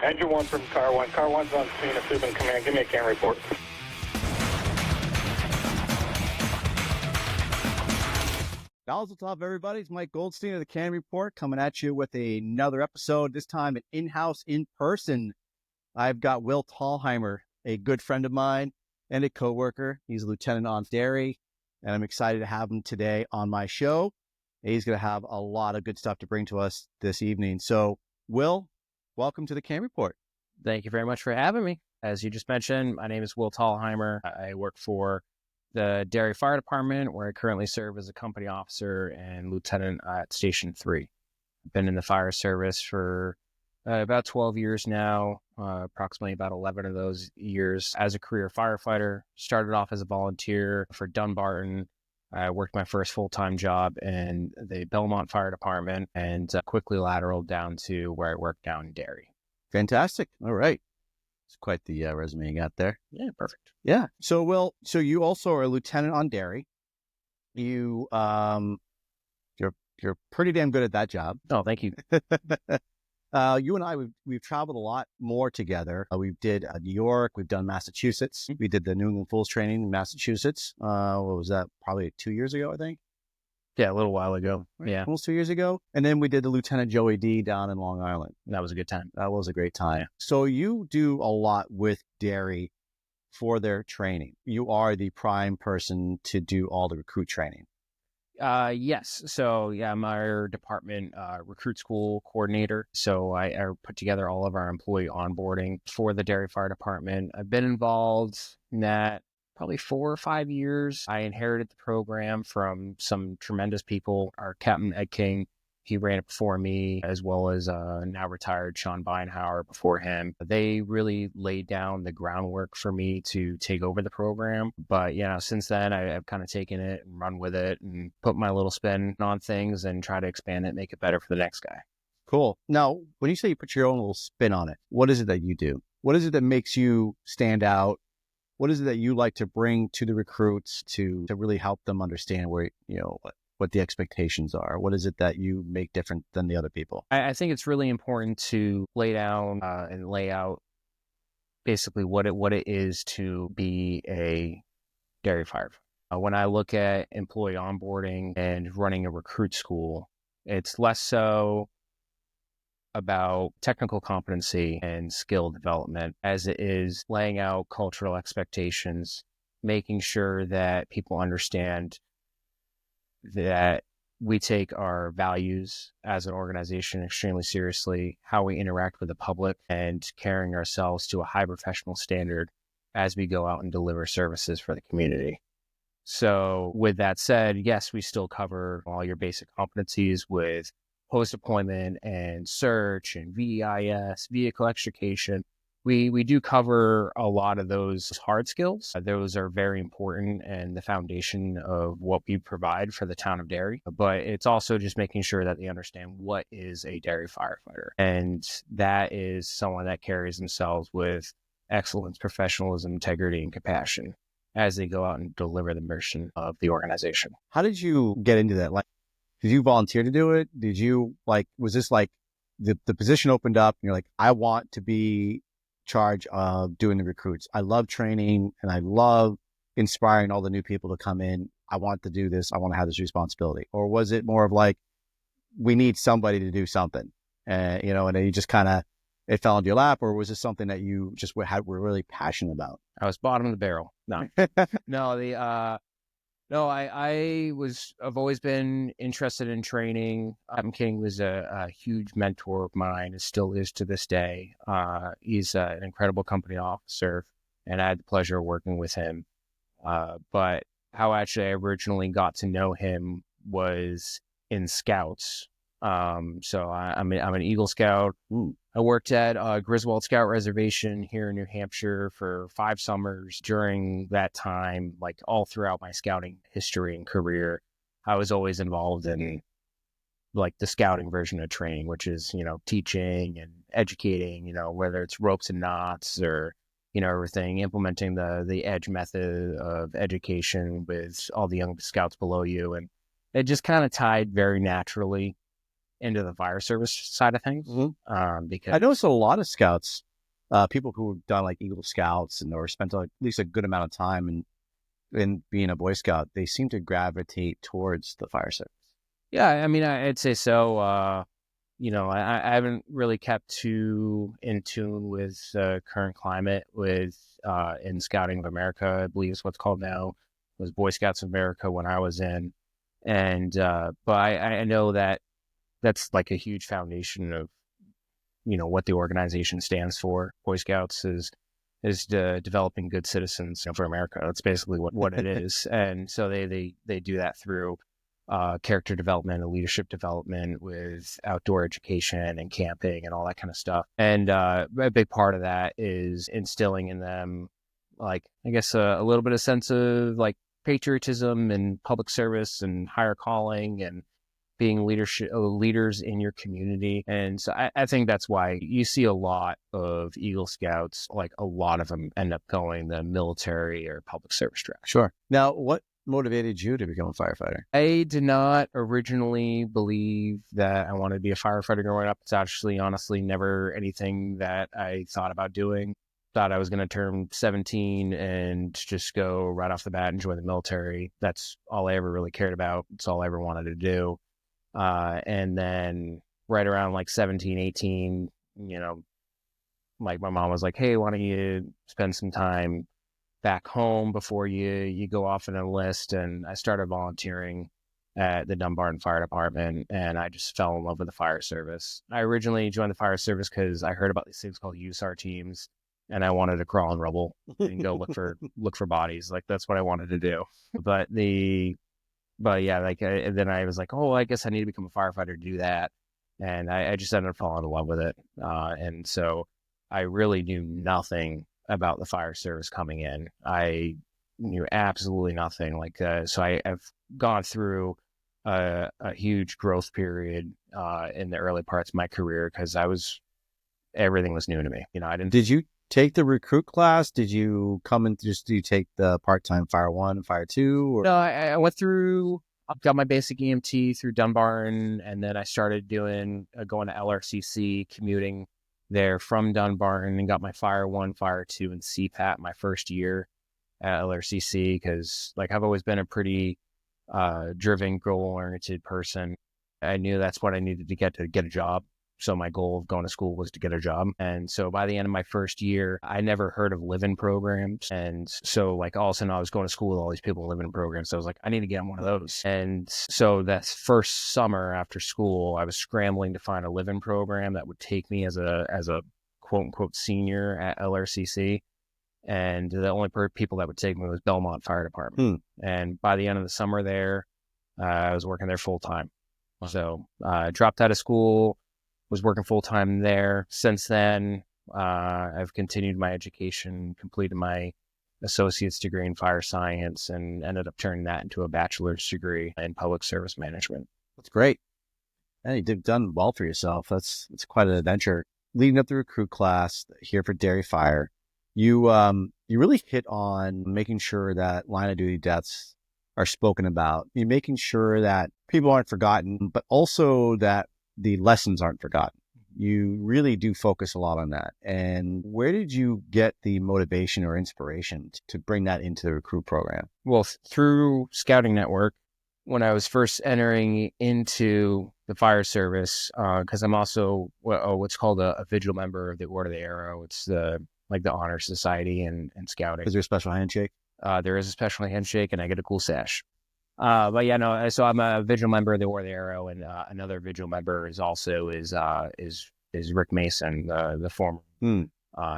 Engine 1 from car 1. Car 1's on scene at Subin Command. Give me a C.A.N report. Nozzle Tov, everybody. It's Mike Goldstein of the C.A.N Report coming at you with another episode, this time an in-house, in-person. I've got Will Thalheimer, a good friend of mine and a coworker. He's a lieutenant on Derry, and I'm excited to have him today on my show. He's going to have a lot of good stuff to bring to us this evening. So, Will, welcome to the C.A.N Report. Thank you very much for having me. As you just mentioned, my name is Will Thalheimer. I work for the Derry Fire Department, where I currently serve as a company officer and lieutenant at Station 3. I've been in the fire service for about 12 years now, approximately about 11 of those years as a career firefighter. Started off as a volunteer for Dunbarton. I worked my first full-time job in the Belmont Fire Department and quickly lateraled down to where I work down in Derry. Fantastic. All right. It's quite the resume you got there. Yeah, perfect. Yeah. So, Will, so you also are a lieutenant on Derry. You're pretty damn good at that job. Oh, thank you. You and I, we've traveled a lot more together. We did New York. We've done Massachusetts. We did the New England Fools training in Massachusetts. What was that? Probably 2 years ago, I think. Yeah, a little while ago. Yeah. Almost 2 years ago. And then we did the Lieutenant Joey D down in Long Island. That was a good time. That was a great time. So you do a lot with Derry for their training. You are the prime person to do all the recruit training. Yes. So yeah, I'm our department recruit school coordinator. So I put together all of our employee onboarding for the Derry Fire Department. I've been involved in that probably 4 or 5 years. I inherited the program from some tremendous people. Our Captain Ed King, he ran it before me, as well as now retired Sean Beinhauer before him. They really laid down the groundwork for me to take over the program. But since then, I've kind of taken it and run with it and put my little spin on things and try to expand it, make it better for the next guy. Cool. Now, when you say you put your own little spin on it, what is it that you do? What is it that makes you stand out? What is it that you like to bring to the recruits to really help them understand where, what the expectations are? What is it that you make different than the other people? I think it's really important to lay down and lay out basically what it is to be a Derry firefighter. When I look at employee onboarding and running a recruit school, it's less so about technical competency and skill development as it is laying out cultural expectations, making sure that people understand that we take our values as an organization extremely seriously, how we interact with the public, and carrying ourselves to a high professional standard as we go out and deliver services for the community. So with that said, yes, we still cover all your basic competencies with post-deployment and search and VEIS, vehicle extrication. We do cover a lot of those hard skills. Those are very important and the foundation of what we provide for the town of Derry. But it's also just making sure that they understand what is a Derry firefighter. And that is someone that carries themselves with excellence, professionalism, integrity, and compassion as they go out and deliver the mission of the organization. How did you get into that? Did you volunteer to do it? Did you was this the position opened up and you're like, I want to be charge of doing the recruits. I love training and I love inspiring all the new people to come in. I want to do this. I want to have this responsibility. Or was it more of we need somebody to do something, and then you just kind of, it fell into your lap? Or was this something that you just were really passionate about? I was bottom of the barrel. No, I've always been interested in training. Captain King was a huge mentor of mine, and still is to this day. He's an incredible company officer, and I had the pleasure of working with him. But how actually I originally got to know him was in Scouts. So I'm an Eagle Scout. I worked at Griswold Scout Reservation here in New Hampshire for 5 summers. During that time, all throughout my scouting history and career, I was always involved in the scouting version of training, which is, teaching and educating, whether it's ropes and knots or, everything, implementing the EDGE method of education with all the young scouts below you. And it just kind of tied very naturally into the fire service side of things. Because I noticed a lot of scouts, people who've done like Eagle Scouts or spent at least a good amount of time in being a Boy Scout, they seem to gravitate towards the fire service. yeah, I mean, I'd say so. I haven't really kept too in tune with the current climate with in Scouting of America, I believe is what's called now, was Boy Scouts of America when I was in. And but I know that that's like a huge foundation of what the organization stands for. Boy Scouts is developing good citizens for America. That's basically what it is. And so they do that through character development and leadership development with outdoor education and camping and all that kind of stuff. And a big part of that is instilling in them, like, I guess, a little bit of sense of like patriotism and public service and higher calling and being leaders in your community. And so I think that's why you see a lot of Eagle Scouts, like a lot of them end up going the military or public service track. Sure. Now, what motivated you to become a firefighter? I did not originally believe that I wanted to be a firefighter growing up. It's actually, honestly, never anything that I thought about doing. Thought I was going to turn 17 and just go right off the bat and join the military. That's all I ever really cared about. It's all I ever wanted to do. And then right around like 17, 18, like my mom was like, hey, why don't you spend some time back home before you go off and enlist? And I started volunteering at the Dunbarton Fire Department, and I just fell in love with the fire service. I originally joined the fire service because I heard about these things called USAR teams, and I wanted to crawl in rubble and go look for bodies. Like, that's what I wanted to do. But yeah, like then I was like, oh, I guess I need to become a firefighter to do that. And I just ended up falling in love with it. And so I really knew nothing about the fire service coming in. I knew absolutely nothing. So I've gone through a huge growth period in the early parts of my career because everything was new to me. I didn't. Did you take the recruit class? Did you come and do you take the part-time Fire 1 and Fire 2? Or? No, I went through, got my basic EMT through Dunbarton, and then I started going to LRCC, commuting there from Dunbarton, and got my Fire 1, Fire 2, and CPAT my first year at LRCC because I've always been a pretty driven, goal-oriented person. I knew that's what I needed to get a job. So my goal of going to school was to get a job. And so by the end of my first year, I never heard of live-in programs. And so all of a sudden I was going to school with all these people in live-in programs. So I was like, I need to get on one of those. And so that first summer after school, I was scrambling to find a live-in program that would take me as a quote unquote senior at LRCC. And the only people that would take me was Belmont Fire Department. And by the end of the summer there, I was working there full time. So I dropped out of school, was working full-time there. Since then, I've continued my education, completed my associate's degree in fire science, and ended up turning that into a bachelor's degree in public service management. That's great. And you've done well for yourself. That's quite an adventure. Leading up the recruit class here for Derry Fire, you really hit on making sure that line of duty deaths are spoken about. You're making sure that people aren't forgotten, but also that the lessons aren't forgotten. You really do focus a lot on that. And where did you get the motivation or inspiration to bring that into the recruit program? Well, through Scouting Network, when I was first entering into the fire service, because I'm also what's called a vigil member of the Order of the Arrow. It's the honor society and scouting. Is there a special handshake? There is a special handshake, and I get a cool sash. But yeah, no. So I'm a vigil member of the Order of the Arrow, and another vigil member is Rick Mason, the former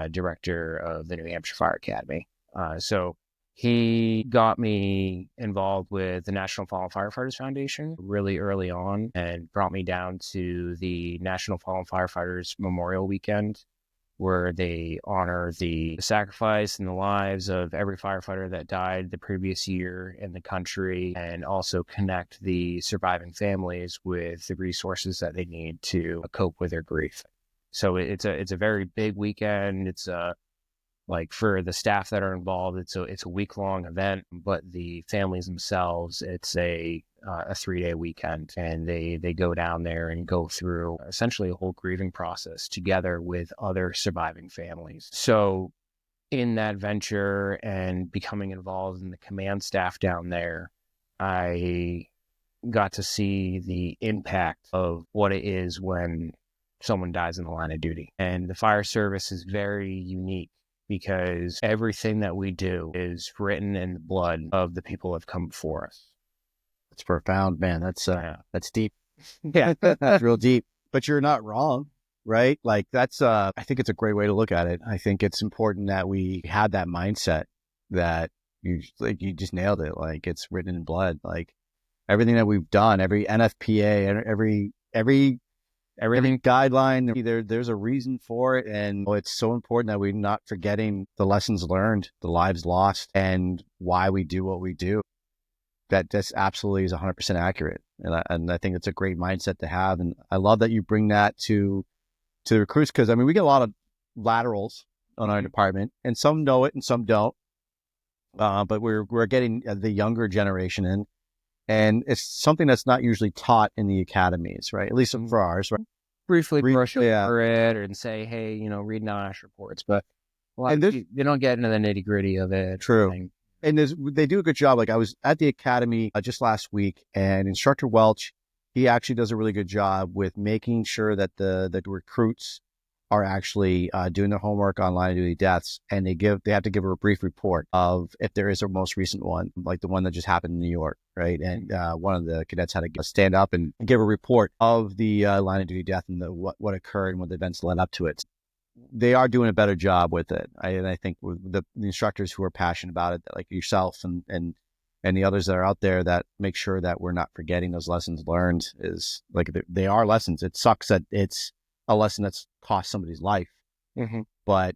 director of the New Hampshire Fire Academy. So he got me involved with the National Fallen Firefighters Foundation really early on, and brought me down to the National Fallen Firefighters Memorial Weekend, where they honor the sacrifice and the lives of every firefighter that died the previous year in the country, and also connect the surviving families with the resources that they need to cope with their grief. So it's a very big weekend. It's Like for the staff that are involved, it's a week-long event, but the families themselves, it's a 3-day weekend, and they go down there and go through essentially a whole grieving process together with other surviving families. So in that venture and becoming involved in the command staff down there, I got to see the impact of what it is when someone dies in the line of duty. And the fire service is very unique because everything that we do is written in the blood of the people who have come before us. That's profound, man. That's deep. Yeah. That's real deep. But you're not wrong, right? Like that's I think it's a great way to look at it. I think it's important that we have that mindset that you just nailed it. Like it's written in blood. Like everything that we've done, every NFPA, every guideline, there's a reason for it. And it's so important that we're not forgetting the lessons learned, the lives lost, and why we do what we do. That's absolutely is 100% accurate. And I think it's a great mindset to have. And I love that you bring that to the recruits, because I mean, we get a lot of laterals on our department, and some know it and some don't. But we're getting the younger generation in. And it's something that's not usually taught in the academies, right? At least for ours, right? Briefly brush over it and say, hey, read NOSH reports, but they don't get into the nitty gritty of it. True. And they do a good job. Like I was at the academy just last week, and Instructor Welch, he actually does a really good job with making sure that the recruits are actually doing their homework on line of duty deaths, and they have to give a brief report of if there is a most recent one, like the one that just happened in New York, right? And one of the cadets had to stand up and give a report of the line of duty death and what occurred and what the events led up to it. They are doing a better job with it. I think with the instructors who are passionate about it, like yourself and the others that are out there that make sure that we're not forgetting those lessons learned, is like they are lessons. It sucks that it's a lesson that's cost somebody's life, but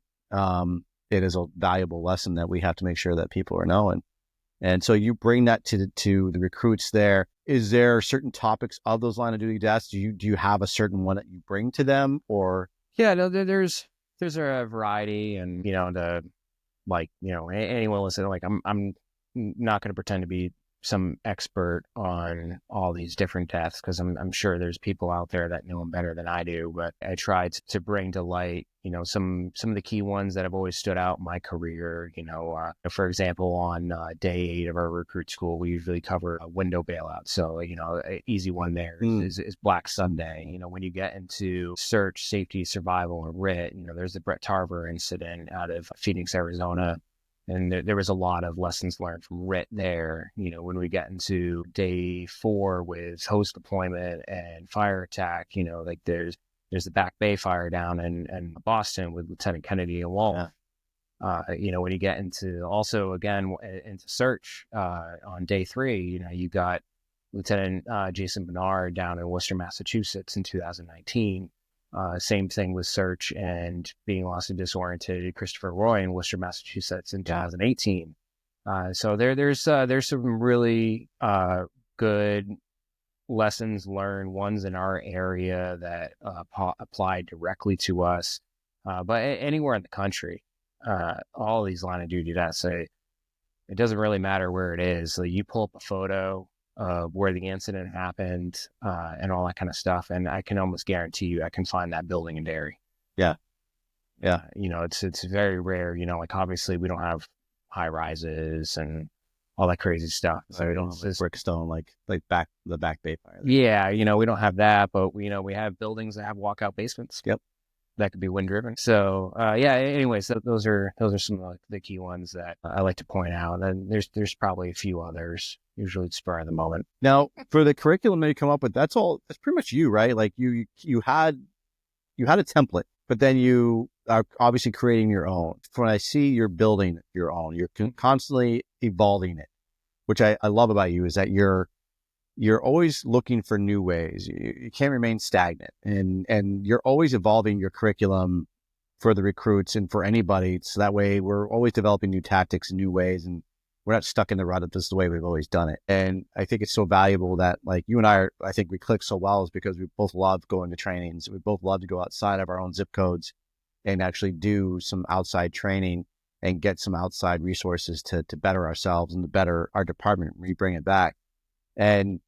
it is a valuable lesson that we have to make sure that people are knowing. And so you bring that to the recruits there. Is there certain topics of those line of duty deaths? Do you have a certain one that you bring to them, or? Yeah, no, there's a variety, and anyone listening, like I'm not going to pretend to be some expert on all these different deaths, because I'm sure there's people out there that know them better than I do. But I tried to bring to light, some of the key ones that have always stood out in my career. For example, on day 8 of our recruit school, we usually cover a window bailout. So, an easy one there is Black Sunday. When you get into search, safety, survival, and RIT, there's the Brett Tarver incident out of Phoenix, Arizona. And there was a lot of lessons learned from RIT there. When we get into day 4 with hose deployment and fire attack, like there's the Back Bay fire down in Boston with Lieutenant Kennedy and Wall. Yeah. When you get into also again into search on day 3, you got Lieutenant Jason Bernard down in Worcester, Massachusetts in 2019. Same thing with search and being lost and disoriented, Christopher Roy in Worcester, Massachusetts in 2018. So there's some really good lessons learned, ones in our area that apply directly to us, but anywhere in the country, all these line of duty deaths, it doesn't really matter where it is. So you pull up a photo of where the incident happened and all that kind of stuff, and I can almost guarantee you I can find that building in Derry. Yeah. It's very rare. Like obviously we don't have high rises and all that crazy stuff. So we don't have brickstone like the Back Bay fire. Yeah, we don't have that, but we have buildings that have walkout basements. Yep. That could be wind driven. So anyways, those are some of the key ones that I like to point out. And there's probably a few others, usually spur of the moment. Now, for the curriculum that you come up with, that's pretty much you, right? Like you had a template, but then you are obviously creating your own. When I see you're building your own, you're constantly evolving it, which I love about you, is that you're always looking for new ways. You can't remain stagnant, and you're always evolving your curriculum for the recruits and for anybody. So that way we're always developing new tactics and new ways, and we're not stuck in the rut of this is the way we've always done it. And I think it's so valuable that like you and I think we click so well is because we both love going to trainings. We both love to go outside of our own zip codes and actually do some outside training. and get some outside resources to better ourselves and to better our department when we bring it back. And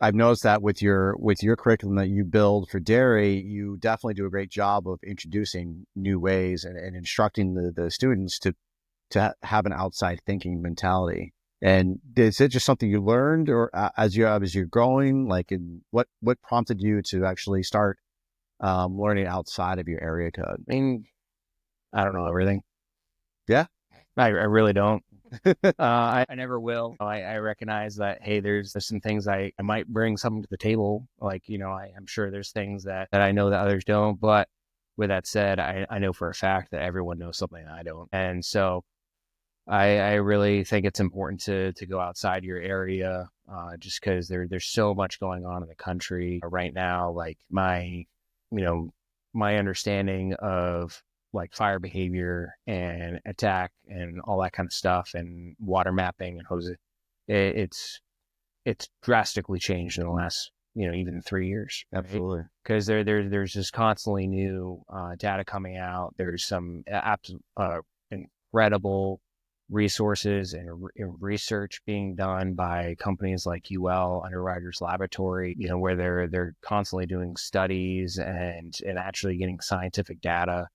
I've noticed that with your curriculum that you build for Derry, you definitely do a great job of introducing new ways and instructing the students to have an outside thinking mentality. And is it just something you learned, or as you're growing, like what prompted you to actually start learning outside of your area code? I mean, I don't know everything. Yeah, I really don't. I never will. I recognize that, hey, there's some things I might bring something to the table. Like, I'm sure there's things that I know that others don't. But with that said, I know for a fact that everyone knows something I don't. And so I really think it's important to go outside your area, just because there's so much going on in the country right now. Like my understanding of like fire behavior and attack and all that kind of stuff and water mapping and hose, it's drastically changed in the last even 3 years. absolutely. Because there's just constantly new data coming out. There's some incredible resources and research being done by companies like WLL, Underwriters Laboratory, where they're constantly doing studies and actually getting scientific data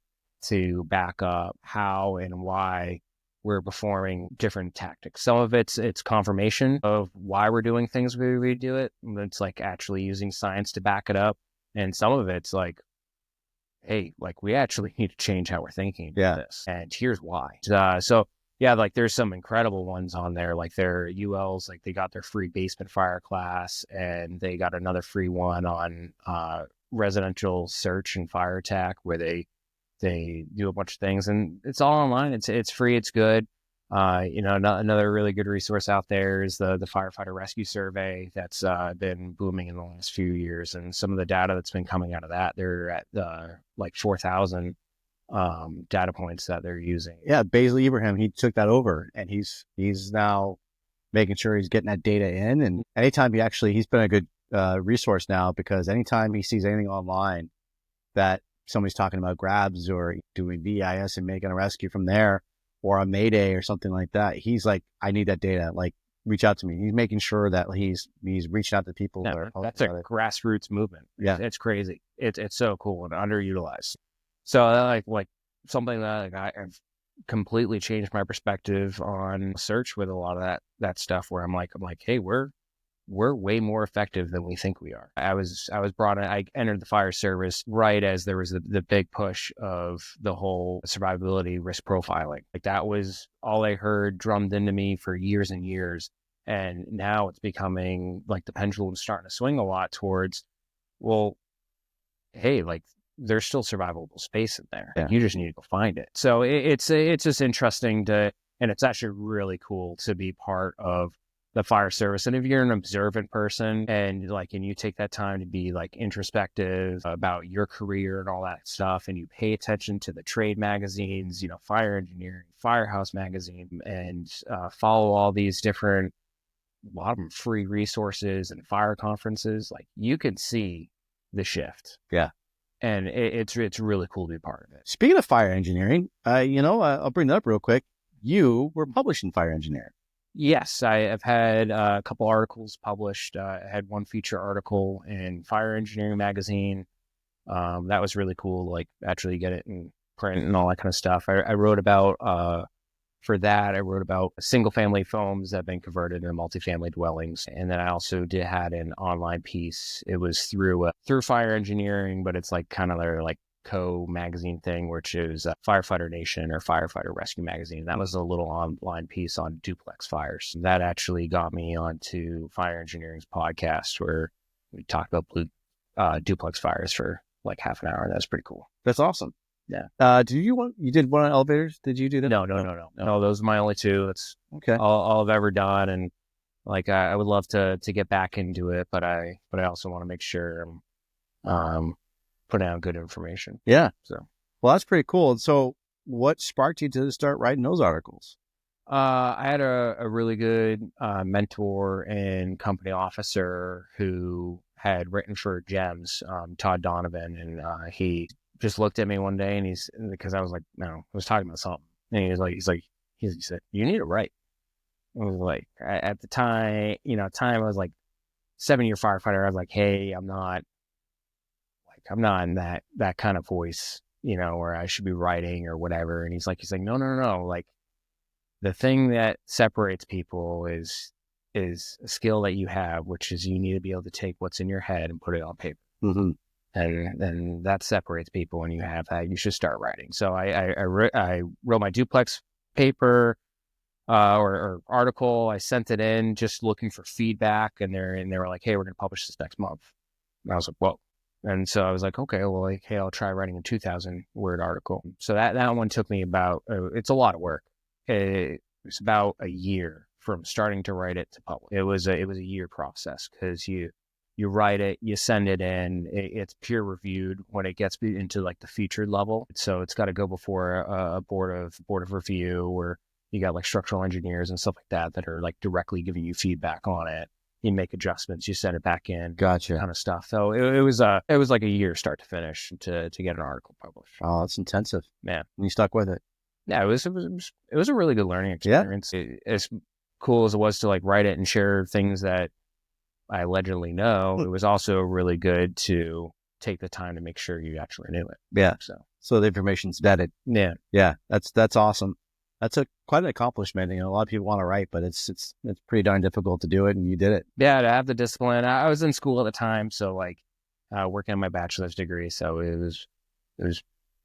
to back up how and why we're performing different tactics. Some of it's confirmation of why we're doing things the way we do it. It's like actually using science to back it up. And some of it's like, hey, like we actually need to change how we're thinking about this. And here's why. So yeah, like there's some incredible ones on there, like their ULs, like they got their free basement fire class and they got another free one on residential search and fire attack where they do a bunch of things, and it's all online. It's free. It's good. Another really good resource out there is the Firefighter Rescue Survey that's been booming in the last few years, and some of the data that's been coming out of that, they're at like 4,000 data points that they're using. Yeah, Basil Ibrahim, he took that over, and he's now making sure he's getting that data in. And anytime he's been a good resource now, because anytime he sees anything online that somebody's talking about grabs or doing VIS and making a rescue from there, or a Mayday or something like that, he's like, I need that data. Like, reach out to me. He's making sure that he's reaching out to people. That's a grassroots movement. Yeah, it's crazy. It's so cool and underutilized. So like something that I've completely changed my perspective on search with a lot of that stuff. Where I'm like, hey, we're way more effective than we think we are. I was brought in. I entered the fire service right as there was the big push of the whole survivability risk profiling. Like that was all I heard drummed into me for years and years. And now it's becoming like the pendulum's starting to swing a lot towards, well, hey, like there's still survivable space in there. Yeah. You just need to go find it. So it's just interesting and it's actually really cool to be part of the fire service. And if you're an observant person and you take that time to be like introspective about your career and all that stuff, and you pay attention to the trade magazines, Fire Engineering, Firehouse magazine, and follow all these different, a lot of them free resources and fire conferences, like you can see the shift. Yeah. And it's really cool to be part of it. Speaking of fire engineering, I'll bring that up real quick. You were published in Fire Engineering. Yes, I have had a couple articles published. I had one feature article in Fire Engineering magazine. That was really cool, like actually get it in print and all that kind of stuff. I wrote about, for that, I wrote about single family homes that have been converted into multifamily dwellings. And then I also had an online piece. It was through Fire Engineering, but it's like kind of their like co-magazine thing, which is Firefighter Nation or Firefighter Rescue Magazine. That was a little online piece on duplex fires. That actually got me onto Fire Engineering's podcast where we talked about duplex fires for like half an hour. That's pretty cool. That's awesome. Yeah. You did one on elevators? Did you do that? No. Those are my only two. That's okay. All I've ever done. And like, I would love to get back into it, but I also want to make sure I'm putting out good information. Yeah. So, well, that's pretty cool. So what sparked you to start writing those articles? I had a really good mentor and company officer who had written for GEMS, Todd Donovan, and he just looked at me one day and because I was like, I was talking about something. And he said, you need to write. I was like, at the time, I was like 7-year firefighter. I was like, hey, I'm not in that kind of voice, where I should be writing or whatever. And he's like, no. Like, the thing that separates people is a skill that you have, which is you need to be able to take what's in your head and put it on paper. Mm-hmm. And then that separates people. When you have that, you should start writing. So I wrote my duplex paper or article. I sent it in just looking for feedback, and they were like, hey, we're going to publish this next month. And I was like, whoa. And so I was like, okay, well, like, hey, I'll try writing a 2,000 word article. So that one took me about, it's a lot of work. It was about a year from starting to write it to publish. It was a year process, because you write it, you send it in, it's peer reviewed when it gets into like the featured level. So it's got to go before a board of review, where you got like structural engineers and stuff like that are like directly giving you feedback on it. You make adjustments, you send it back in. Gotcha. Kind of stuff. So it was like a year start to finish to get an article published. Oh, it's intensive. Yeah. And you stuck with it. Yeah, it was a really good learning experience. Yeah. As cool as it was to like write it and share things that I allegedly know, it was also really good to take the time to make sure you actually knew it. Yeah. So the information's vetted. Yeah. Yeah. That's awesome. That's quite an accomplishment. A lot of people want to write, but it's pretty darn difficult to do it, and you did it. Yeah, to have the discipline. I was in school at the time, so like working on my bachelor's degree, so it was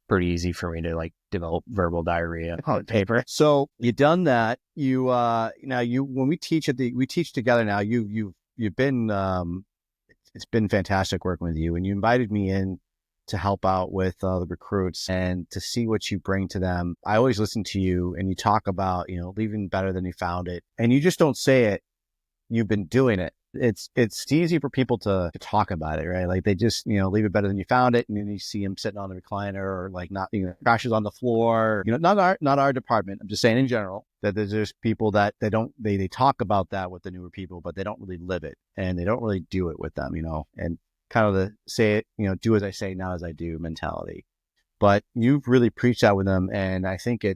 pretty easy for me to like develop verbal diarrhea on paper. So you done that. You now when we teach together now. You've been it's been fantastic working with you, and you invited me in to help out with the recruits and to see what you bring to them. I always listen to you, and you talk about, leaving better than you found it. And you just don't say it. You've been doing it. It's easy for people to talk about it, right? Like they just, leave it better than you found it. And then you see them sitting on the recliner, or like not, crashes on the floor, not our department. I'm just saying in general that there's just people that they talk about that with the newer people, but they don't really live it, and they don't really do it with them, and kind of the say it, do as I say, not as I do mentality. But you've really preached that with them. And I think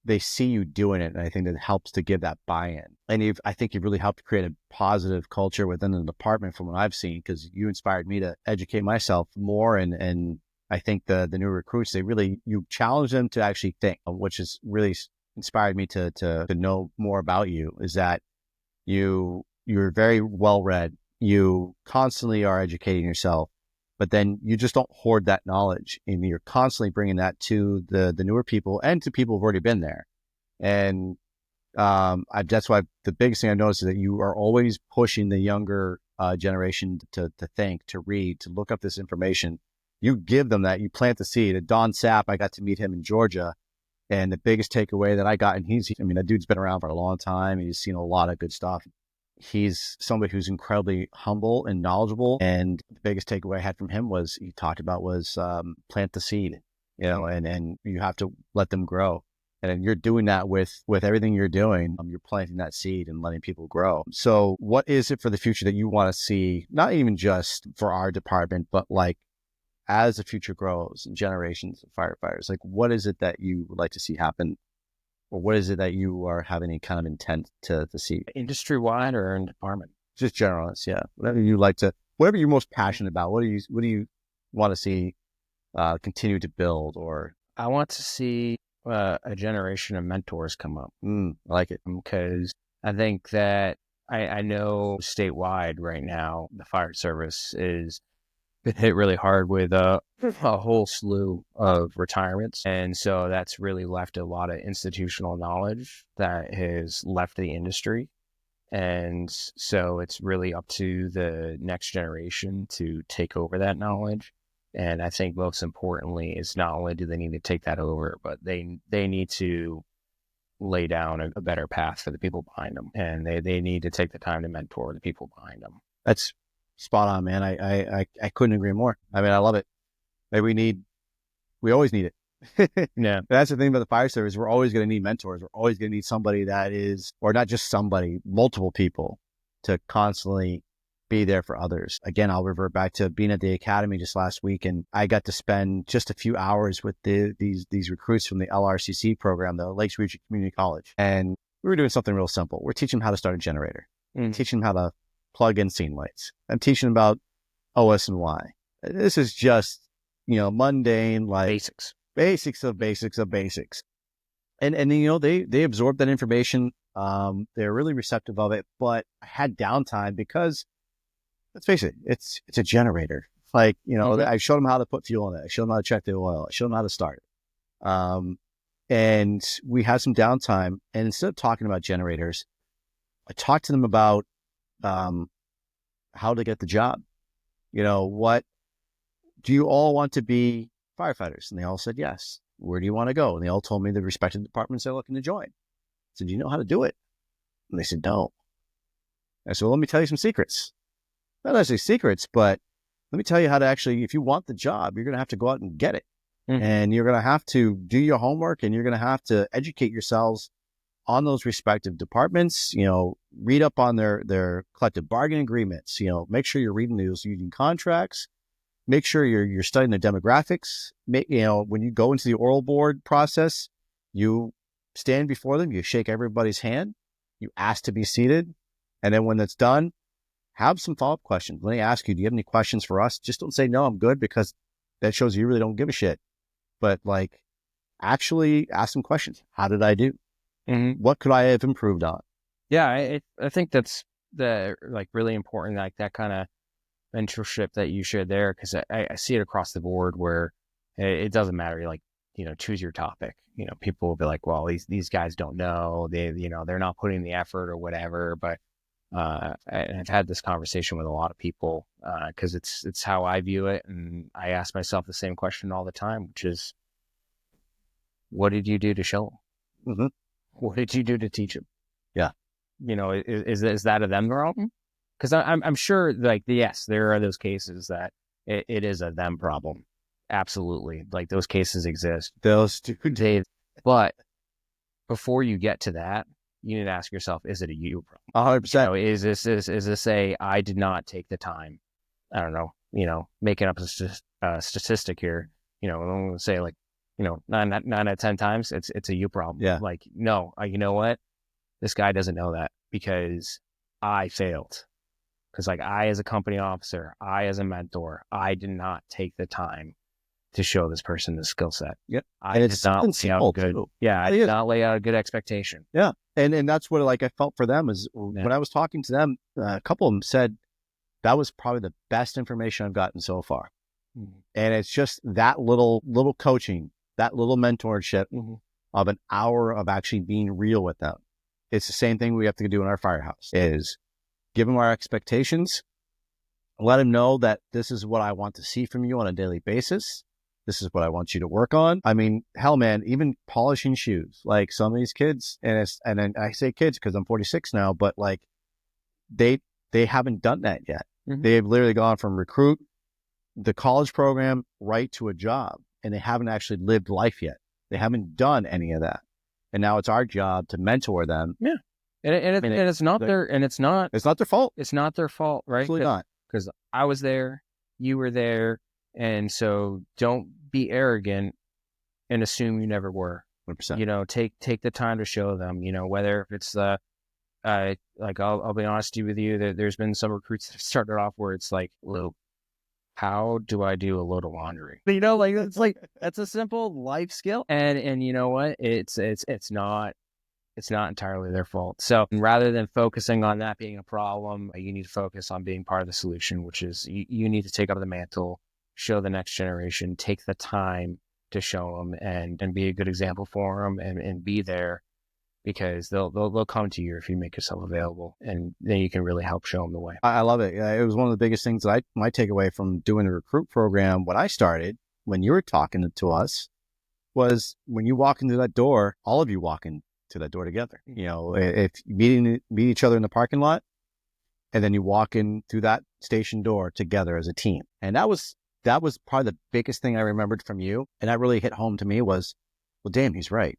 they see you doing it. And I think that helps to give that buy-in. And I think you've really helped create a positive culture within the department from what I've seen, because you inspired me to educate myself more. And I think the new recruits, you challenge them to actually think, which has really inspired me to know more about you, is that you're very well read. You constantly are educating yourself, but then you just don't hoard that knowledge, and you're constantly bringing that to the newer people and to people who've already been there. And that's why the biggest thing I noticed is that you are always pushing the younger generation to think, to read, to look up this information. You give them that, you plant the seed. At Don Sapp, I got to meet him in Georgia, and the biggest takeaway that I got, and that dude's been around for a long time. He's seen a lot of good stuff. He's somebody who's incredibly humble and knowledgeable. And the biggest takeaway I had from him was plant the seed, and you have to let them grow. And you're doing that with everything you're doing. You're planting that seed and letting people grow. So what is it for the future that you want to see, not even just for our department, but like as the future grows and generations of firefighters, like what is it that you would like to see happen? Or what is it that you are having any kind of intent to see? Industry-wide or in department? Just generalists, yeah. Whatever you're most passionate about. What do you want to see continue to build? Or I want to see a generation of mentors come up. I like it. Because I think that I know statewide right now, the fire service is been hit really hard with a whole slew of retirements. And so that's really left a lot of institutional knowledge that has left the industry. And so it's really up to the next generation to take over that knowledge. And I think most importantly is not only do they need to take that over, but they need to lay down a better path for the people behind them. And they need to take the time to mentor the people behind them. That's spot on, man. I couldn't agree more. I mean, I love it. We always need it. Yeah. That's the thing about the fire service. We're always going to need mentors. We're always going to need somebody that is, or not just somebody, multiple people to constantly be there for others. Again, I'll revert back to being at the academy just last week, and I got to spend just a few hours with these recruits from the LRCC program, the Lakes Region Community College. And we were doing something real simple. We're teaching them how to start a generator, teaching them how to plug in scene lights. I'm teaching them about OS and Y. This is just, mundane, like basics of basics. And they absorb that information. They're really receptive of it, but I had downtime because, let's face it, it's a generator. Like, I showed them how to put fuel in it. I showed them how to check the oil. I showed them how to start it. And we had some downtime, and instead of talking about generators, I talked to them about, how to get the job. What do you all want to be firefighters? And they all said, yes. Where do you want to go? And they all told me the respective departments they're looking to join. I said, do you know how to do it? And they said, no. I said, well, let me tell you some secrets. Not necessarily secrets, but let me tell you how to actually, if you want the job, you're going to have to go out and get it. And you're going to have to do your homework, and you're going to have to educate yourselves on those respective departments, read up on their collective bargaining agreements, make sure you're reading those union contracts, make sure you're studying the demographics. When you go into the oral board process, you stand before them, you shake everybody's hand, you ask to be seated. And then when that's done, have some follow-up questions. When they ask you, do you have any questions for us? Just don't say, no, I'm good, because that shows you really don't give a shit. But actually ask some questions. How did I do? What could I have improved on? Yeah, I think that's really important, like that kind of mentorship that you shared there, because I see it across the board where it doesn't matter, choose your topic. People will be like, well, these guys don't know, they're not putting the effort or whatever. But I've had this conversation with a lot of people because it's how I view it, and I ask myself the same question all the time, which is, what did you do to show them? What did you do to teach them? Yeah. Is that a them problem? Because I'm sure, yes, there are those cases that it is a them problem. Absolutely. Those cases exist. Those two. But before you get to that, you need to ask yourself, is it a you problem? 100%. Is this a, I did not take the time? I don't know, making up a statistic here, I'm going to say 9 out of 10 times it's a you problem. Yeah. No, you know what? This guy doesn't know that because I failed. Because I, as a company officer, I, as a mentor, I did not take the time to show this person the skill set. Yep. I did not lay out good. Yeah. I did not lay out a good expectation. Yeah. And that's what I felt for them is when I was talking to them, a couple of them said that was probably the best information I've gotten so far. And it's just that little coaching, that little mentorship of an hour of actually being real with them. It's the same thing we have to do in our firehouse, is give them our expectations, let them know that this is what I want to see from you on a daily basis. This is what I want you to work on. I mean, hell, man, even polishing shoes, some of these kids, and then I say kids because I'm 46 now, but they haven't done that yet. They've literally gone from recruit, the college program, right to a job, and they haven't actually lived life yet. They haven't done any of that. And now it's our job to mentor them. Yeah. It's not their fault. It's not their fault, right? Absolutely not. Because I was there, you were there, and so don't be arrogant and assume you never were. 100%. Take the time to show them. Whether it's I'll be honest with you, there's been some recruits that have started off where it's Luke, how do I do a load of laundry? That's a simple life skill, and you know what? It's not entirely their fault. So rather than focusing on that being a problem, you need to focus on being part of the solution, which is you need to take up the mantle, show the next generation, take the time to show them and be a good example for them and be there, because they'll come to you if you make yourself available, and then you can really help show them the way. I love it. It was one of the biggest things that my takeaway from doing the recruit program when I started, when you were talking to us, was when you walk into that door, all of you walk into that door together. If you meet each other in the parking lot, and then you walk in through that station door together as a team. And that was probably the biggest thing I remembered from you. And that really hit home to me was, well, damn, he's right.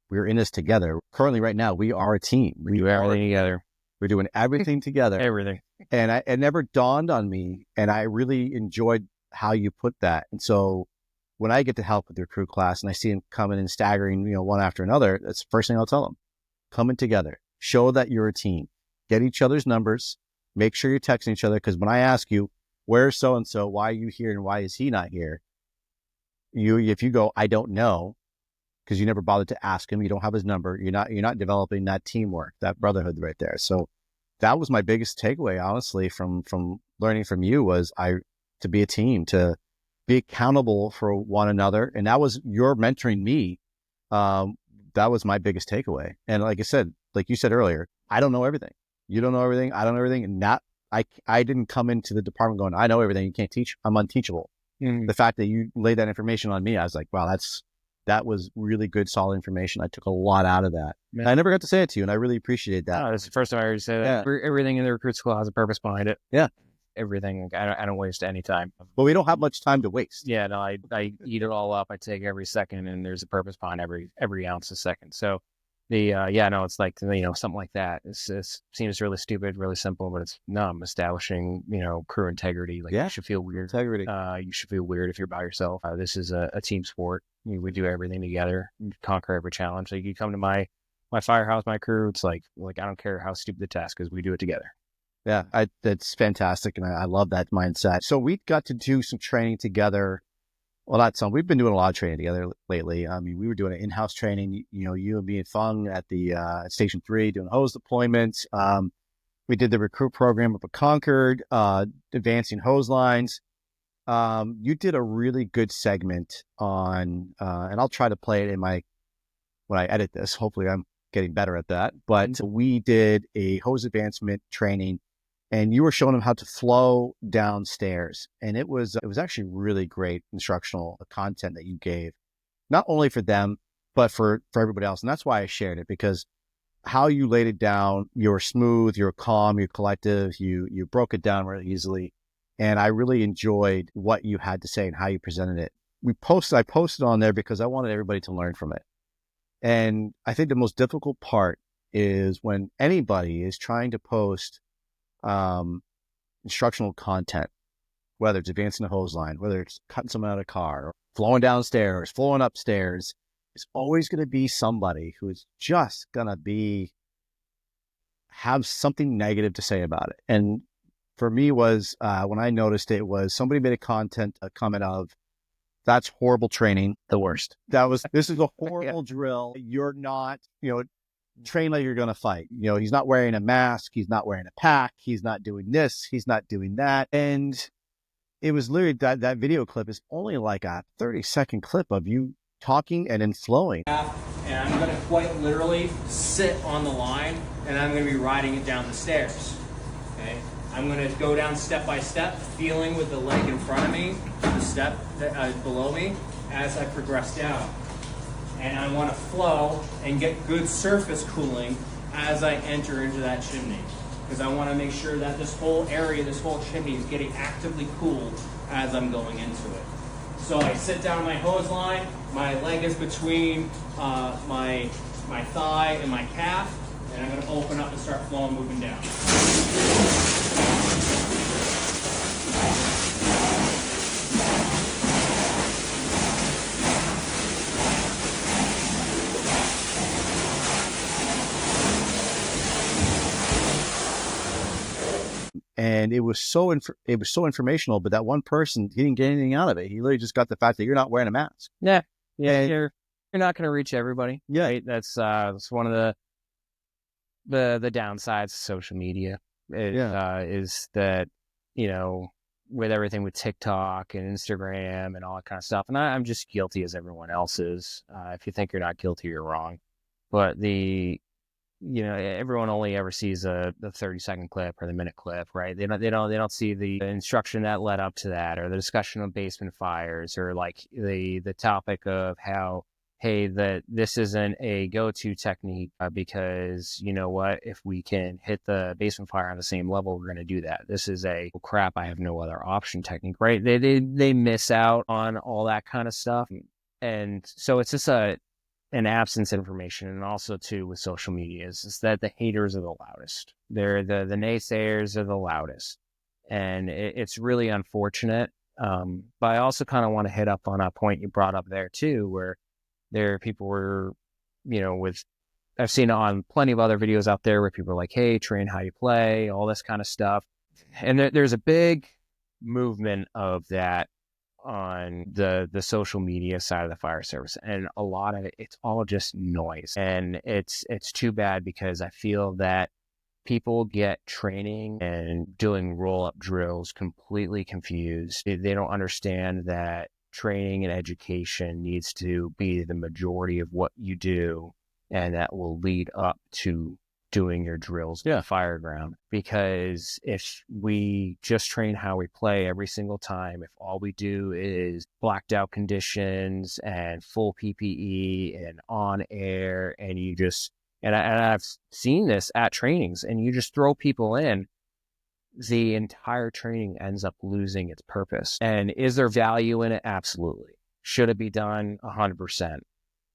We're in this together. Currently, right now, we are a team. We do everything together. We're doing everything together. Everything. And it never dawned on me. And I really enjoyed how you put that. And so when I get to help with their crew class and I see them coming and staggering, one after another, that's the first thing I'll tell them. Coming together, show that you're a team, get each other's numbers, make sure you're texting each other. Because when I ask you, where's so-and-so, why are you here and why is he not here? If you go, I don't know, because you never bothered to ask him, you don't have his number, you're not developing that teamwork, that brotherhood right there. So that was my biggest takeaway, honestly, from learning from you, was to be a team, to be accountable for one another. And that was your mentoring me. That was my biggest takeaway. And like I said, like you said earlier, I don't know everything. You don't know everything. I don't know everything. And I didn't come into the department going, I know everything. You can't teach. I'm unteachable. The fact that you laid that information on me, I was like, wow, that was really good, solid information. I took a lot out of that. I never got to say it to you, and I really appreciate that. No, it's the first time I heard you say that. Yeah. Everything in the recruit school has a purpose behind it. Yeah. Everything. I don't waste any time. But we don't have much time to waste. Yeah, no, I eat it all up. I take every second, and there's a purpose behind every ounce a second. So it's like, something like that. It seems really stupid, really simple, but I'm establishing, crew integrity. Like, you should feel weird. Integrity. You should feel weird if you're by yourself. This is a team sport. We do everything together, conquer every challenge. Like, you come to my firehouse, my crew, it's like I don't care how stupid the task is, we do it together. Yeah, that's fantastic, and I love that mindset. So we got to do some training together. Well, not some. We've been doing a lot of training together lately. I mean, we were doing an in-house training, you and me and Fung at the Station 3 doing hose deployments. We did the recruit program up at Concord, advancing hose lines. You did a really good segment on, and I'll try to play it when I edit this. Hopefully I'm getting better at that. But we did a hose advancement training, and you were showing them how to flow downstairs. And it was actually really great instructional content that you gave, not only for them, but for everybody else. And that's why I shared it, because how you laid it down, you were smooth, you're calm, you're collective, you broke it down really easily. And I really enjoyed what you had to say and how you presented it. I posted on there because I wanted everybody to learn from it. And I think the most difficult part is when anybody is trying to post instructional content, whether it's advancing a hose line, whether it's cutting someone out of a car, or flowing downstairs, flowing upstairs, it's always going to be somebody who is just going to have something negative to say about it. And for me was, when I noticed it, was somebody made a comment of, that's horrible training. The worst. This is a horrible drill. You're not, train like you're going to fight. He's not wearing a mask. He's not wearing a pack. He's not doing this. He's not doing that. And it was literally that video clip is only like a 30-second clip of you talking and then flowing. And I'm going to quite literally sit on the line, and I'm going to be riding it down the stairs. Okay? I'm going to go down step by step, feeling with the leg in front of me, the step below me, as I progress down. And I want to flow and get good surface cooling as I enter into that chimney. Because I want to make sure that this whole area, this whole chimney is getting actively cooled as I'm going into it. So I sit down my hose line, my leg is between my thigh and my calf, and I'm going to open up and start flowing, moving down. And it was so informational, but that one person, he didn't get anything out of it. He literally just got the fact that you're not wearing a mask. Yeah. You're not going to reach everybody. Yeah. Right? That's one of the downsides of social media. Is that, with everything with TikTok and Instagram and all that kind of stuff. And I'm just guilty as everyone else is. If you think you're not guilty, you're wrong. But everyone only ever sees the 30-second clip or the minute clip, right? They don't see the instruction that led up to that, or the discussion of basement fires, or like the topic of how, hey, that this isn't a go-to technique because you know what, if we can hit the basement fire on the same level, we're going to do that. This is a crap, I have no other option technique, right? They miss out on all that kind of stuff, and so it's just an absence of information. And also too with social media is that the haters are the loudest, The naysayers are the loudest, and it's really unfortunate. But I also kind of want to hit up on a point you brought up there too, where there people were, I've seen on plenty of other videos out there where people are like, hey, train how you play, all this kind of stuff. And there's a big movement of that on the social media side of the fire service. And a lot of it, it's all just noise. And it's too bad, because I feel that people get training and doing roll-up drills completely confused. They don't understand that training and education needs to be the majority of what you do, and that will lead up to doing your drills in the fire ground. Because if we just train how we play every single time, if all we do is blacked out conditions and full PPE and on air, and you just, and I've seen this at trainings, and you just throw people in, the entire training ends up losing its purpose. And is there value in it? Absolutely. Should it be done? 100%.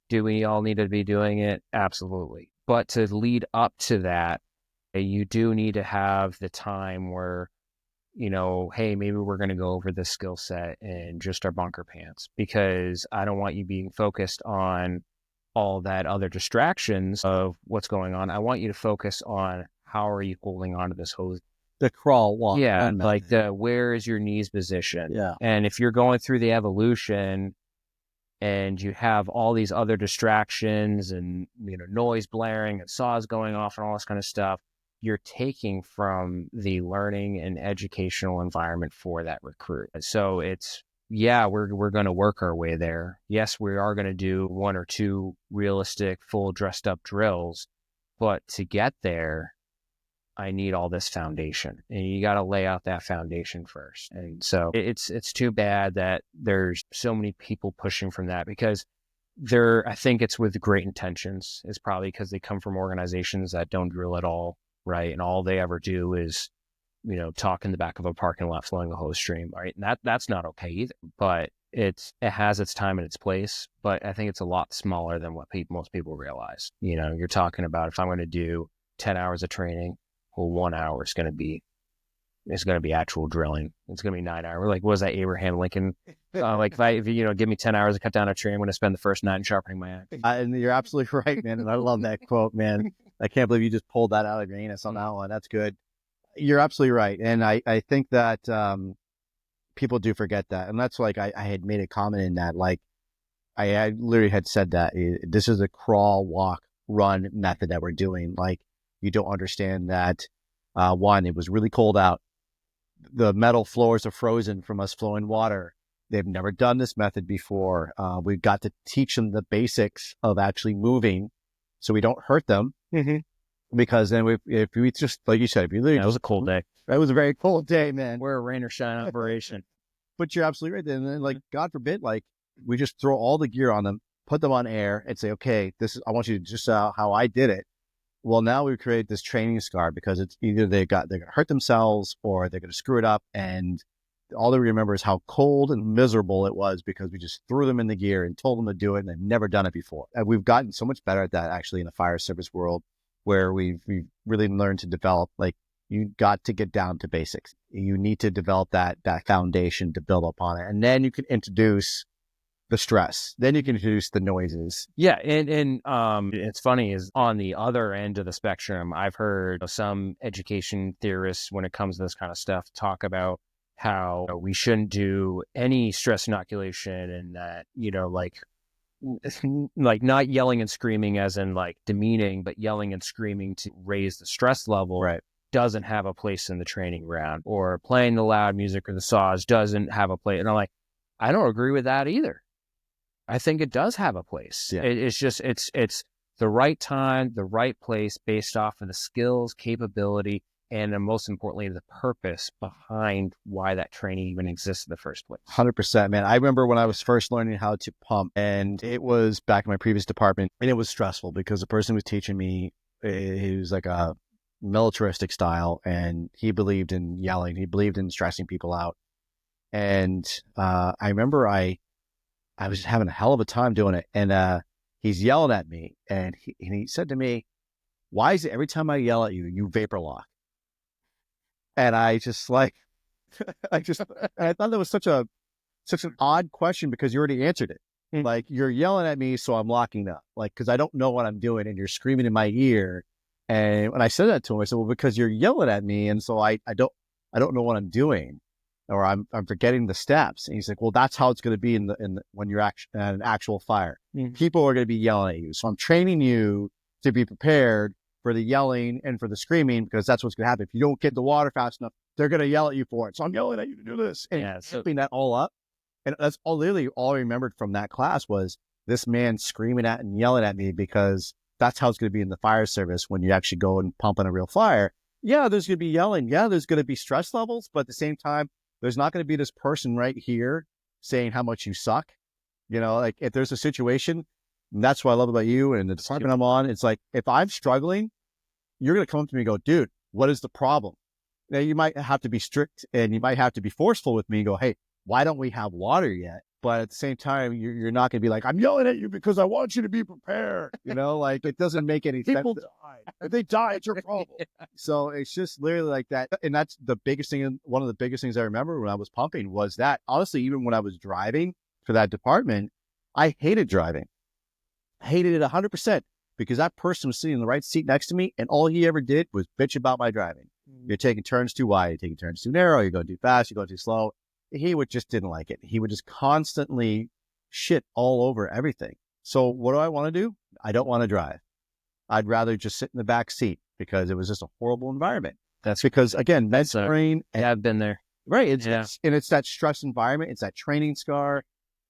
Do we all need to be doing it? Absolutely. But to lead up to that, you do need to have the time where, hey, maybe we're going to go over this skill set in just our bunker pants, because I don't want you being focused on all that other distractions of what's going on. I want you to focus on how are you holding onto this hose. The crawl, walk. Yeah, like where is your knees position? Yeah. And if you're going through the evolution and you have all these other distractions and, noise blaring and saws going off and all this kind of stuff, you're taking from the learning and educational environment for that recruit. So it's, we're going to work our way there. Yes, we are going to do 1 or 2 realistic, full dressed up drills, but to get there, I need all this foundation, and you got to lay out that foundation first. And so it's too bad that there's so many people pushing from that, because I think it's with great intentions. It's probably because they come from organizations that don't drill at all, right? And all they ever do is, talk in the back of a parking lot flowing a hose stream, right? And that's not okay either. But it has its time and its place. But I think it's a lot smaller than what most people realize. You're talking about, if I'm going to do 10 hours of training, well, 1 hour is going to be actual drilling. It's going to be 9 hours. Like, what was that, Abraham Lincoln? If you give me 10 hours to cut down a tree, I'm going to spend the first 9 sharpening my axe. And you're absolutely right, man. And I love that quote, man. I can't believe you just pulled that out of your anus on that one. That's good. You're absolutely right. And I think that people do forget that. And that's like, I had made a comment in that, like, I literally had said that this is a crawl, walk, run method that we're doing. Like, you don't understand that, one, it was really cold out. The metal floors are frozen from us flowing water. They've never done this method before. We've got to teach them the basics of actually moving so we don't hurt them. Mm-hmm. Because then if we just, like you said, it was a cold day. It was a very cold day, man. We're a rain or shine operation. But you're absolutely right. And then, like, God forbid, like, we just throw all the gear on them, put them on air, and say, okay, I want you to just how I did it. Well, now we've created this training scar, because it's either they're going to hurt themselves or they're going to screw it up. And all they remember is how cold and miserable it was, because we just threw them in the gear and told them to do it, and they've never done it before. And we've gotten so much better at that, actually, in the fire service world, where we've really learned to develop, like, you got to get down to basics. You need to develop that foundation to build upon it. And then you can introduce the stress. Then you can introduce the noises. Yeah. And it's funny, is on the other end of the spectrum, I've heard some education theorists, when it comes to this kind of stuff, talk about how we shouldn't do any stress inoculation, and that, like not yelling and screaming as in like demeaning, but yelling and screaming to raise the stress level, right, doesn't have a place in the training ground. Or playing the loud music or the saws doesn't have a place. And I'm like, I don't agree with that either. I think it does have a place. Yeah. It's just, it's the right time, the right place, based off of the skills, capability, and then most importantly, the purpose behind why that training even exists in the first place. 100%, man. I remember when I was first learning how to pump, and it was back in my previous department, and it was stressful because the person who was teaching me, he was like a militaristic style, and he believed in yelling. He believed in stressing people out. And I remember I was just having a hell of a time doing it. And he's yelling at me, and he said to me, why is it every time I yell at you, you vapor lock? And I just like, and I thought that was such an odd question because you already answered it. Like, you're yelling at me, so I'm locking up. Like, because I don't know what I'm doing, and you're screaming in my ear. And when I said that to him, I said, well, because you're yelling at me, and so I don't know what I'm doing, or I'm forgetting the steps. And he's like, well, that's how it's going to be when you're at an actual fire. People are going to be yelling at you, so I'm training you to be prepared for the yelling and for the screaming, because that's what's going to happen. If you don't get the water fast enough, they're going to yell at you for it. So I'm yelling at you to do this, and flipping that all up. And that's literally all I remembered from that class was this man screaming at and yelling at me, because that's how it's going to be in the fire service when you actually go and pump on a real fire. Yeah, there's going to be yelling. Yeah, there's going to be stress levels. But at the same time, there's not going to be this person right here saying how much you suck. You know, like, if there's a situation, and that's what I love about you and the department I'm on. It's like, if I'm struggling, you're going to come up to me and go, dude, what is the problem? Now, you might have to be strict and you might have to be forceful with me and go, hey, why don't we have water yet? But at the same time, you're not going to be like, I'm yelling at you because I want you to be prepared. You know, like, it doesn't make any sense. People die. If they die, it's your problem. So it's just literally like that. And that's the biggest thing. One of the biggest things I remember when I was pumping was that, honestly, even when I was driving for that department, I hated driving. Hated it 100%, because that person was sitting in the right seat next to me, and all he ever did was bitch about my driving. You're taking turns too wide, you're taking turns too narrow, you're going too fast, you're going too slow. He just didn't like it. He would just constantly shit all over everything. So what do I want to do? I don't want to drive. I'd rather just sit in the back seat, because it was just a horrible environment. That's because, again, mentoring. Yeah, I've been there. Right. It's that stress environment. It's that training scar.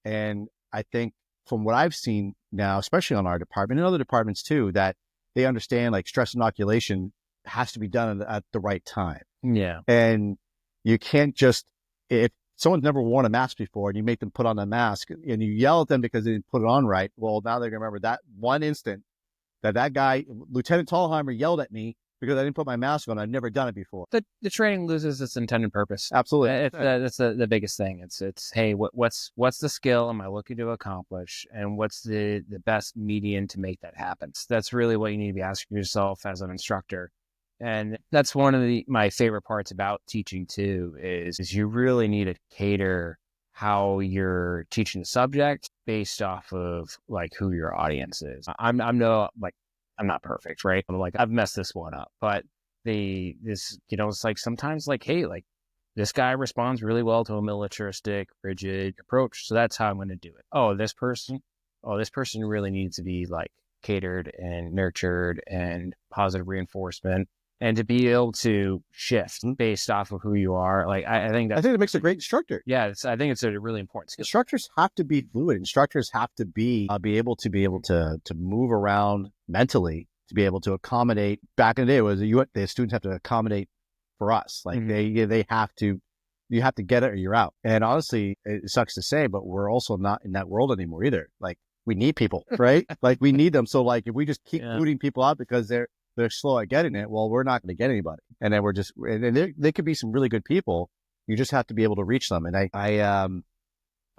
And I think from what I've seen now, especially on our department and other departments too, that they understand, like, stress inoculation has to be done at the right time. Yeah. And you can't just, if someone's never worn a mask before and you make them put on a mask and you yell at them because they didn't put it on right, well, now they're going to remember that one instant that guy, Lieutenant Thalheimer, yelled at me because I didn't put my mask on. I've never done it before. The training loses its intended purpose. Absolutely. That's the biggest thing. It's hey, what's the skill am I looking to accomplish, and what's the best median to make that happen? So that's really what you need to be asking yourself as an instructor. And that's one of my favorite parts about teaching too, is you really need to cater how you're teaching the subject based off of, like, who your audience is. I'm not perfect, right? I'm like, I've messed this one up, but it's like, sometimes, like, hey, like, this guy responds really well to a militaristic, rigid approach, so that's how I'm going to do it. This person really needs to be, like, catered and nurtured and positive reinforcement. And to be able to shift based off of who you are, like, I think it makes a great instructor. Yeah, I think it's a really important skill. Instructors have to be fluid. Instructors have to be able to move around mentally, to be able to accommodate. Back in the day, the students have to accommodate for us. Like, they have to. You have to get it or you're out. And honestly, it sucks to say, but we're also not in that world anymore either. Like, we need people, right? Like, we need them. So, like, if we just keep booting people out because they're slow at getting it, well, we're not going to get anybody. And then they could be some really good people. You just have to be able to reach them. And I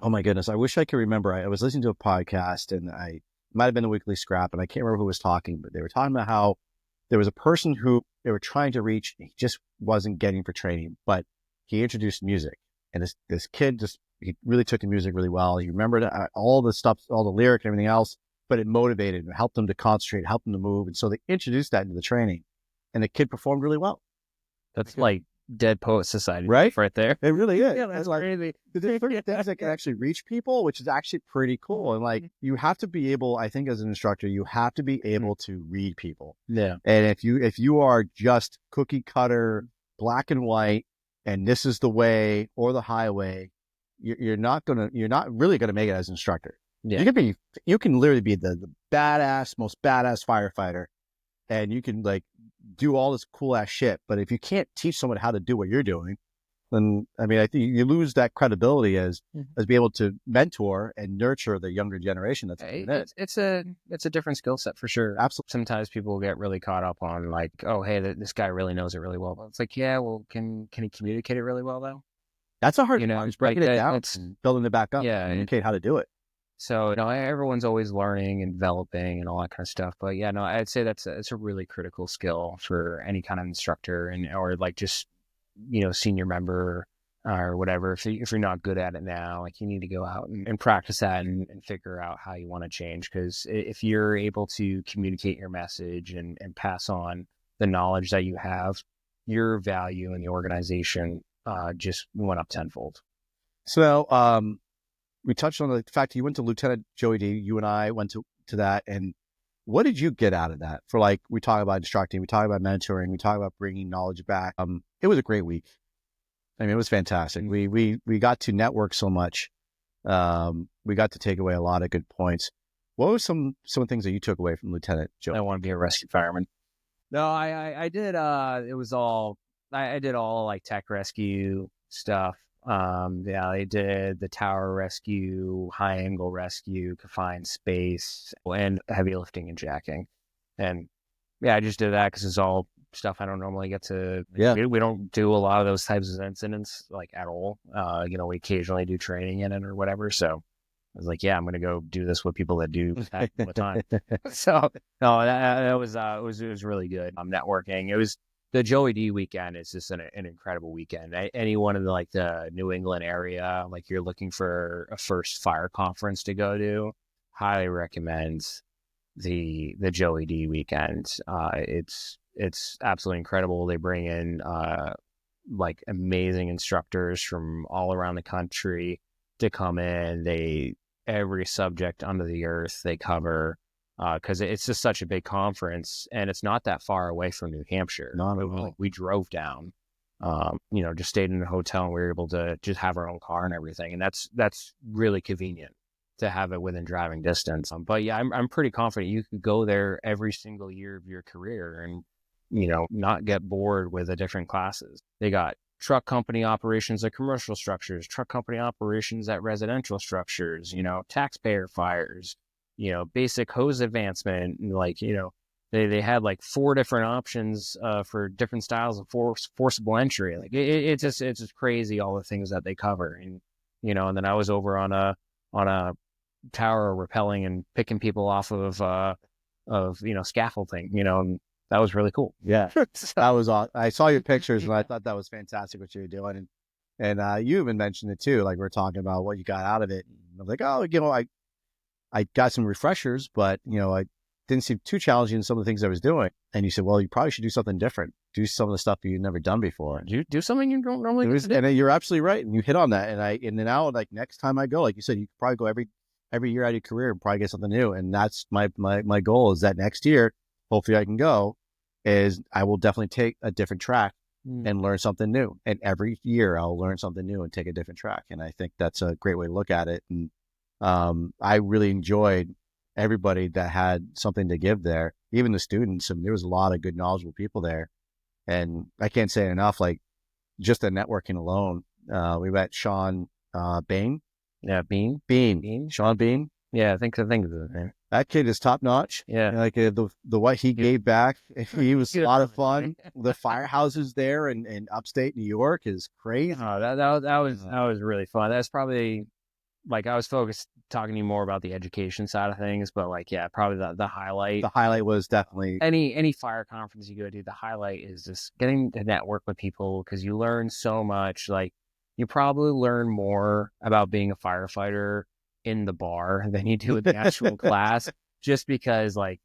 oh my goodness, I wish I could remember. I was listening to a podcast, and I might have been the Weekly Scrap, and I can't remember who was talking, but they were talking about how there was a person who they were trying to reach. He just wasn't getting for training, but he introduced music. And this kid he really took the music really well. He remembered all the stuff, all the lyric and everything else, but it motivated and helped them to concentrate, helped them to move. And so they introduced that into the training, and the kid performed really well. That's like Dead Poet Society, right there. It really is. Yeah, that's crazy. There's certain things that can actually reach people, which is actually pretty cool. And, like, you have to be able, I think, as an instructor, you have to be able to read people. Yeah. And if you are just cookie cutter, black and white, and this is the way or the highway, you're not really gonna make it as an instructor. Yeah. You can literally be the most badass firefighter, and you can, like, do all this cool ass shit. But if you can't teach someone how to do what you're doing, then, I mean, I think you lose that credibility as being able to mentor and nurture the younger generation. It's a different skill set for sure. Absolutely. Sometimes people get really caught up on, like, oh, hey, this guy really knows it really well. But it's like, yeah, well, can he communicate it really well though? That's a hard part. Just breaking it down, building it back up, yeah, communicate how to do it. So, everyone's always learning and developing and all that kind of stuff. But yeah, no, I'd say it's a really critical skill for any kind of instructor or like just, senior member or whatever. If you're not good at it now, like you need to go out and practice that and figure out how you want to change. Because if you're able to communicate your message and pass on the knowledge that you have, your value in the organization just went up tenfold. So, we touched on the fact that you went to Lieutenant Joey D. You and I went to that. And what did you get out of that? For like, we talk about instructing, we talk about mentoring, we talk about bringing knowledge back. It was a great week. I mean, it was fantastic. We got to network so much. We got to take away a lot of good points. What were some things that you took away from Lieutenant Joey? I want to be a rescue fireman. No, I did. It was all I did all like tech rescue stuff. Yeah, they did the tower rescue, high angle rescue, confined space, and heavy lifting and jacking. And yeah, I just did that because it's all stuff I don't normally get to. Yeah. We don't do a lot of those types of incidents like at all. We occasionally do training in it or whatever. So I was like, yeah, I'm going to go do this with people that do that all the time. So no, that was it was really good. Networking. It was the Joey D weekend is just an incredible weekend. Anyone in the New England area, like you're looking for a first fire conference to go to, highly recommend the Joey D weekend. It's absolutely incredible. They bring in like amazing instructors from all around the country to come in. Every subject under the earth they cover. Because it's just such a big conference, and it's not that far away from New Hampshire. Not at all. We drove down, just stayed in a hotel, and we were able to just have our own car and everything, and that's really convenient to have it within driving distance. But yeah, I'm pretty confident you could go there every single year of your career and not get bored with the different classes. They got truck company operations at commercial structures, truck company operations at residential structures, taxpayer fires. Basic hose advancement, they had like 4 different options for different styles of forcible entry. Like it's just crazy all the things that they cover. And and then I was over on a tower rappelling and picking people off of scaffolding, and that was really cool. Yeah. That was awesome. I saw your pictures and I thought that was fantastic what you were doing. And you even mentioned it too, like we're talking about what you got out of it. And I'm like, I got some refreshers, but I didn't seem too challenging in some of the things I was doing. And you said, well, you probably should do something different. Do some of the stuff you've never done before. Do something you don't normally do. And you're absolutely right. And you hit on that. And then now, like next time I go, like you said, you could probably go every year out of your career and probably get something new. And that's my goal is that next year, hopefully I can go, is I will definitely take a different track and learn something new. And every year I'll learn something new and take a different track. And I think that's a great way to look at it. And I really enjoyed everybody that had something to give there, even the students. I mean, there was a lot of good, knowledgeable people there. And I can't say enough, like just the networking alone. We met Sean Bain. Yeah, Bean. Sean Bean. Yeah, I think of the name. That kid is top notch. Yeah. And like the what he gave back, he was a lot of fun. The firehouses there in upstate New York is crazy. Oh, that was really fun. That's probably like I was focused talking to you more about the education side of things, but like, yeah, probably the highlight. The highlight was definitely any fire conference you go to. The highlight is just getting to network with people because you learn so much. Like you probably learn more about being a firefighter in the bar than you do in the actual class. Just because, like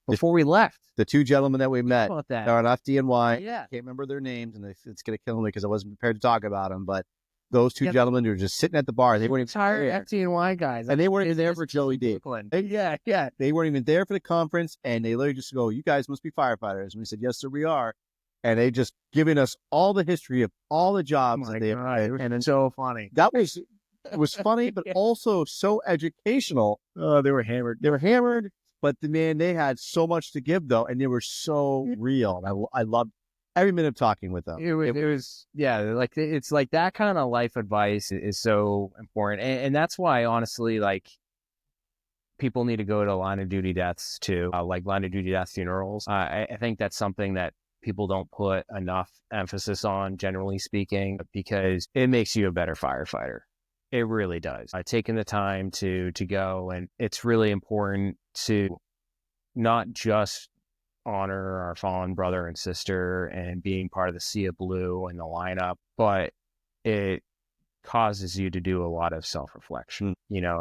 before we left, the 2 gentlemen that we met that are on FDNY. Yeah, can't remember their names, and it's gonna kill me because I wasn't prepared to talk about them, but. Those 2 gentlemen who were just sitting at the bar. They weren't even tired FDNY guys, and they weren't even there for Joey D. Yeah. They weren't even there for the conference, and they literally just go, "You guys must be firefighters." And we said, "Yes, sir, we are." And they just giving us all the history of all the jobs that they have. And it's so funny. It was funny, but also so educational. They were hammered. But they had so much to give though, and they were so real. And I loved every minute of talking with them. It was like it's like that kind of life advice is so important, and that's why honestly, like people need to go to line of duty deaths too, like line of duty death funerals. I think that's something that people don't put enough emphasis on, generally speaking, because it makes you a better firefighter. It really does. Taking the time to go, and it's really important to not just honor our fallen brother and sister and being part of the sea of blue and the lineup, but it causes you to do a lot of self-reflection,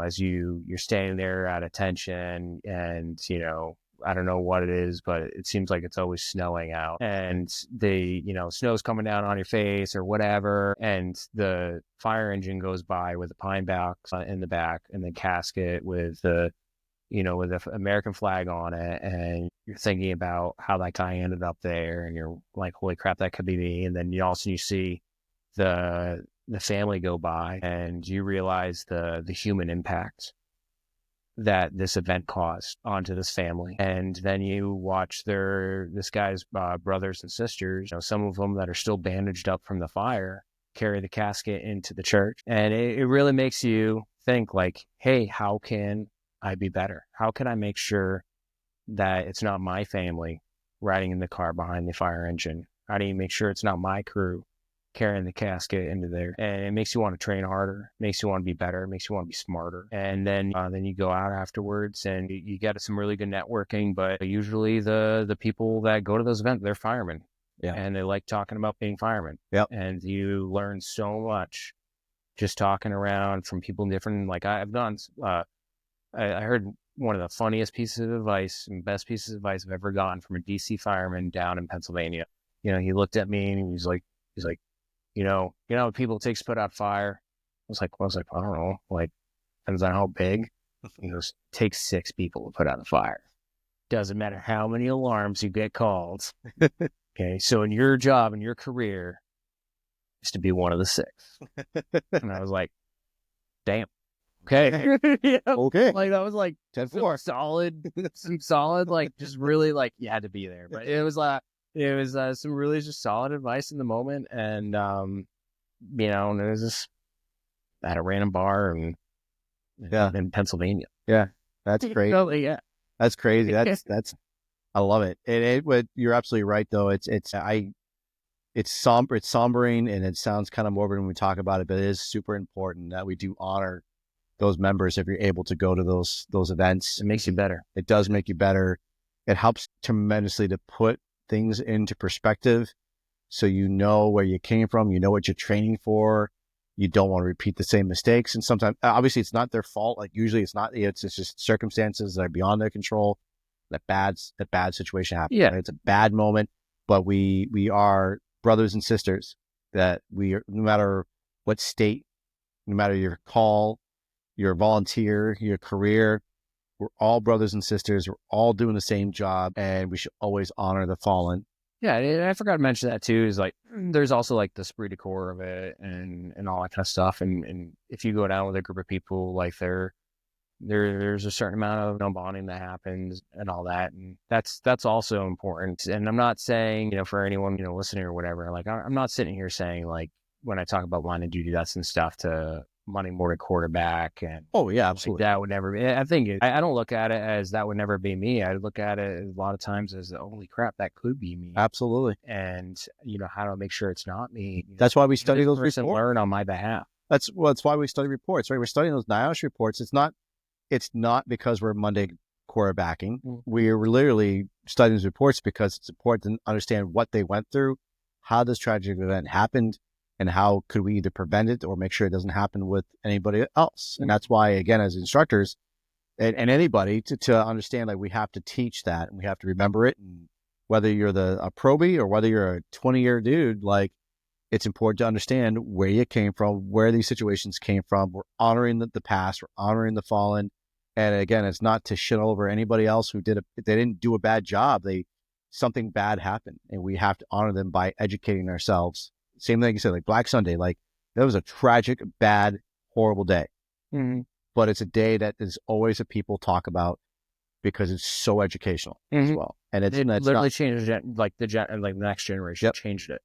as you're standing there at attention, and, I don't know what it is, but it seems like it's always snowing out, and snow's coming down on your face or whatever. And the fire engine goes by with a pine box in the back, and the casket with the American flag on it. And you're thinking about how that guy ended up there, and you're like, holy crap, that could be me. And then you see the family go by, and you realize the human impact that this event caused onto this family. And then you watch this guy's brothers and sisters, some of them that are still bandaged up from the fire, carry the casket into the church. And it really makes you think like, hey, how can I be better? How can I make sure that it's not my family riding in the car behind the fire engine? How do you make sure it's not my crew carrying the casket into there? And it makes you want to train harder, makes you want to be better, makes you want to be smarter. And then you go out afterwards, and you get some really good networking. But usually the people that go to those events, they're firemen. Yeah. And they like talking about being firemen. Yep. And you learn so much just talking around from people different. Like I've done, I heard one of the funniest pieces of advice and best pieces of advice I've ever gotten from a DC fireman down in Pennsylvania. He looked at me and he's like, what people takes to put out fire? I was like, I don't know. Like, depends on how big. He goes, takes 6 people to put out a fire. Doesn't matter how many alarms you get called. Okay, so in your job, in your career, is to be one of the 6. And I was like, damn. Okay. Okay. Like, that was like 10-4. solid, like, just really, like, you had to be there. But it was some really just solid advice in the moment. And, and it was just at a random bar in Pennsylvania. Yeah. That's great. Yeah. That's crazy. That's, I love it. You're absolutely right though. It's sombering, and it sounds kind of morbid when we talk about it, but it is super important that we do honor those members if you're able to go to those events. It makes you better. It does make you better. It helps tremendously to put things into perspective, so you know where you came from, you know what you're training for, you don't want to repeat the same mistakes. And sometimes, obviously, it's not their fault. Like usually, it's not. It's just circumstances that are beyond their control. That bad situation happens. Yeah, right? It's a bad moment, but we are brothers and sisters. That we are, no matter what state, no matter your call, your volunteer, your career. We're all brothers and sisters. We're all doing the same job, and we should always honor the fallen. Yeah, and I forgot to mention that too. Is like there's also like the esprit de corps of it and all that kind of stuff. And if you go down with a group of people, like there's a certain amount of bonding that happens and all that, and that's also important. And I'm not saying for anyone listening or whatever, like I'm not sitting here saying like when I talk about line of duty, that's and stuff to money more to quarterback and absolutely, that would never be. I think I don't look at it as that would never be me. I look at it a lot of times as holy crap, that could be me. Absolutely. And how do I make sure it's not me? That's why we study those reports. Learn on my behalf. That's why we study reports, right? We're studying those NIOSH reports. It's not because we're Monday quarterbacking. We're literally studying those reports because it's important to understand what they went through, how this tragic event happened, and how could we either prevent it or make sure it doesn't happen with anybody else. And that's why, again, as instructors and anybody to understand, like we have to teach that and we have to remember it. And whether you're a probie or whether you're a 20-year dude, like it's important to understand where you came from, where these situations came from. We're honoring the past, we're honoring the fallen. And again, it's not to shit over anybody else who they didn't do a bad job. Something bad happened, and we have to honor them by educating ourselves. Same thing you said, like Black Sunday, like that was a tragic, bad, horrible day. Mm-hmm. But it's a day that is always a people talk about because it's so educational as well. And it literally changed it, like the next generation changed it.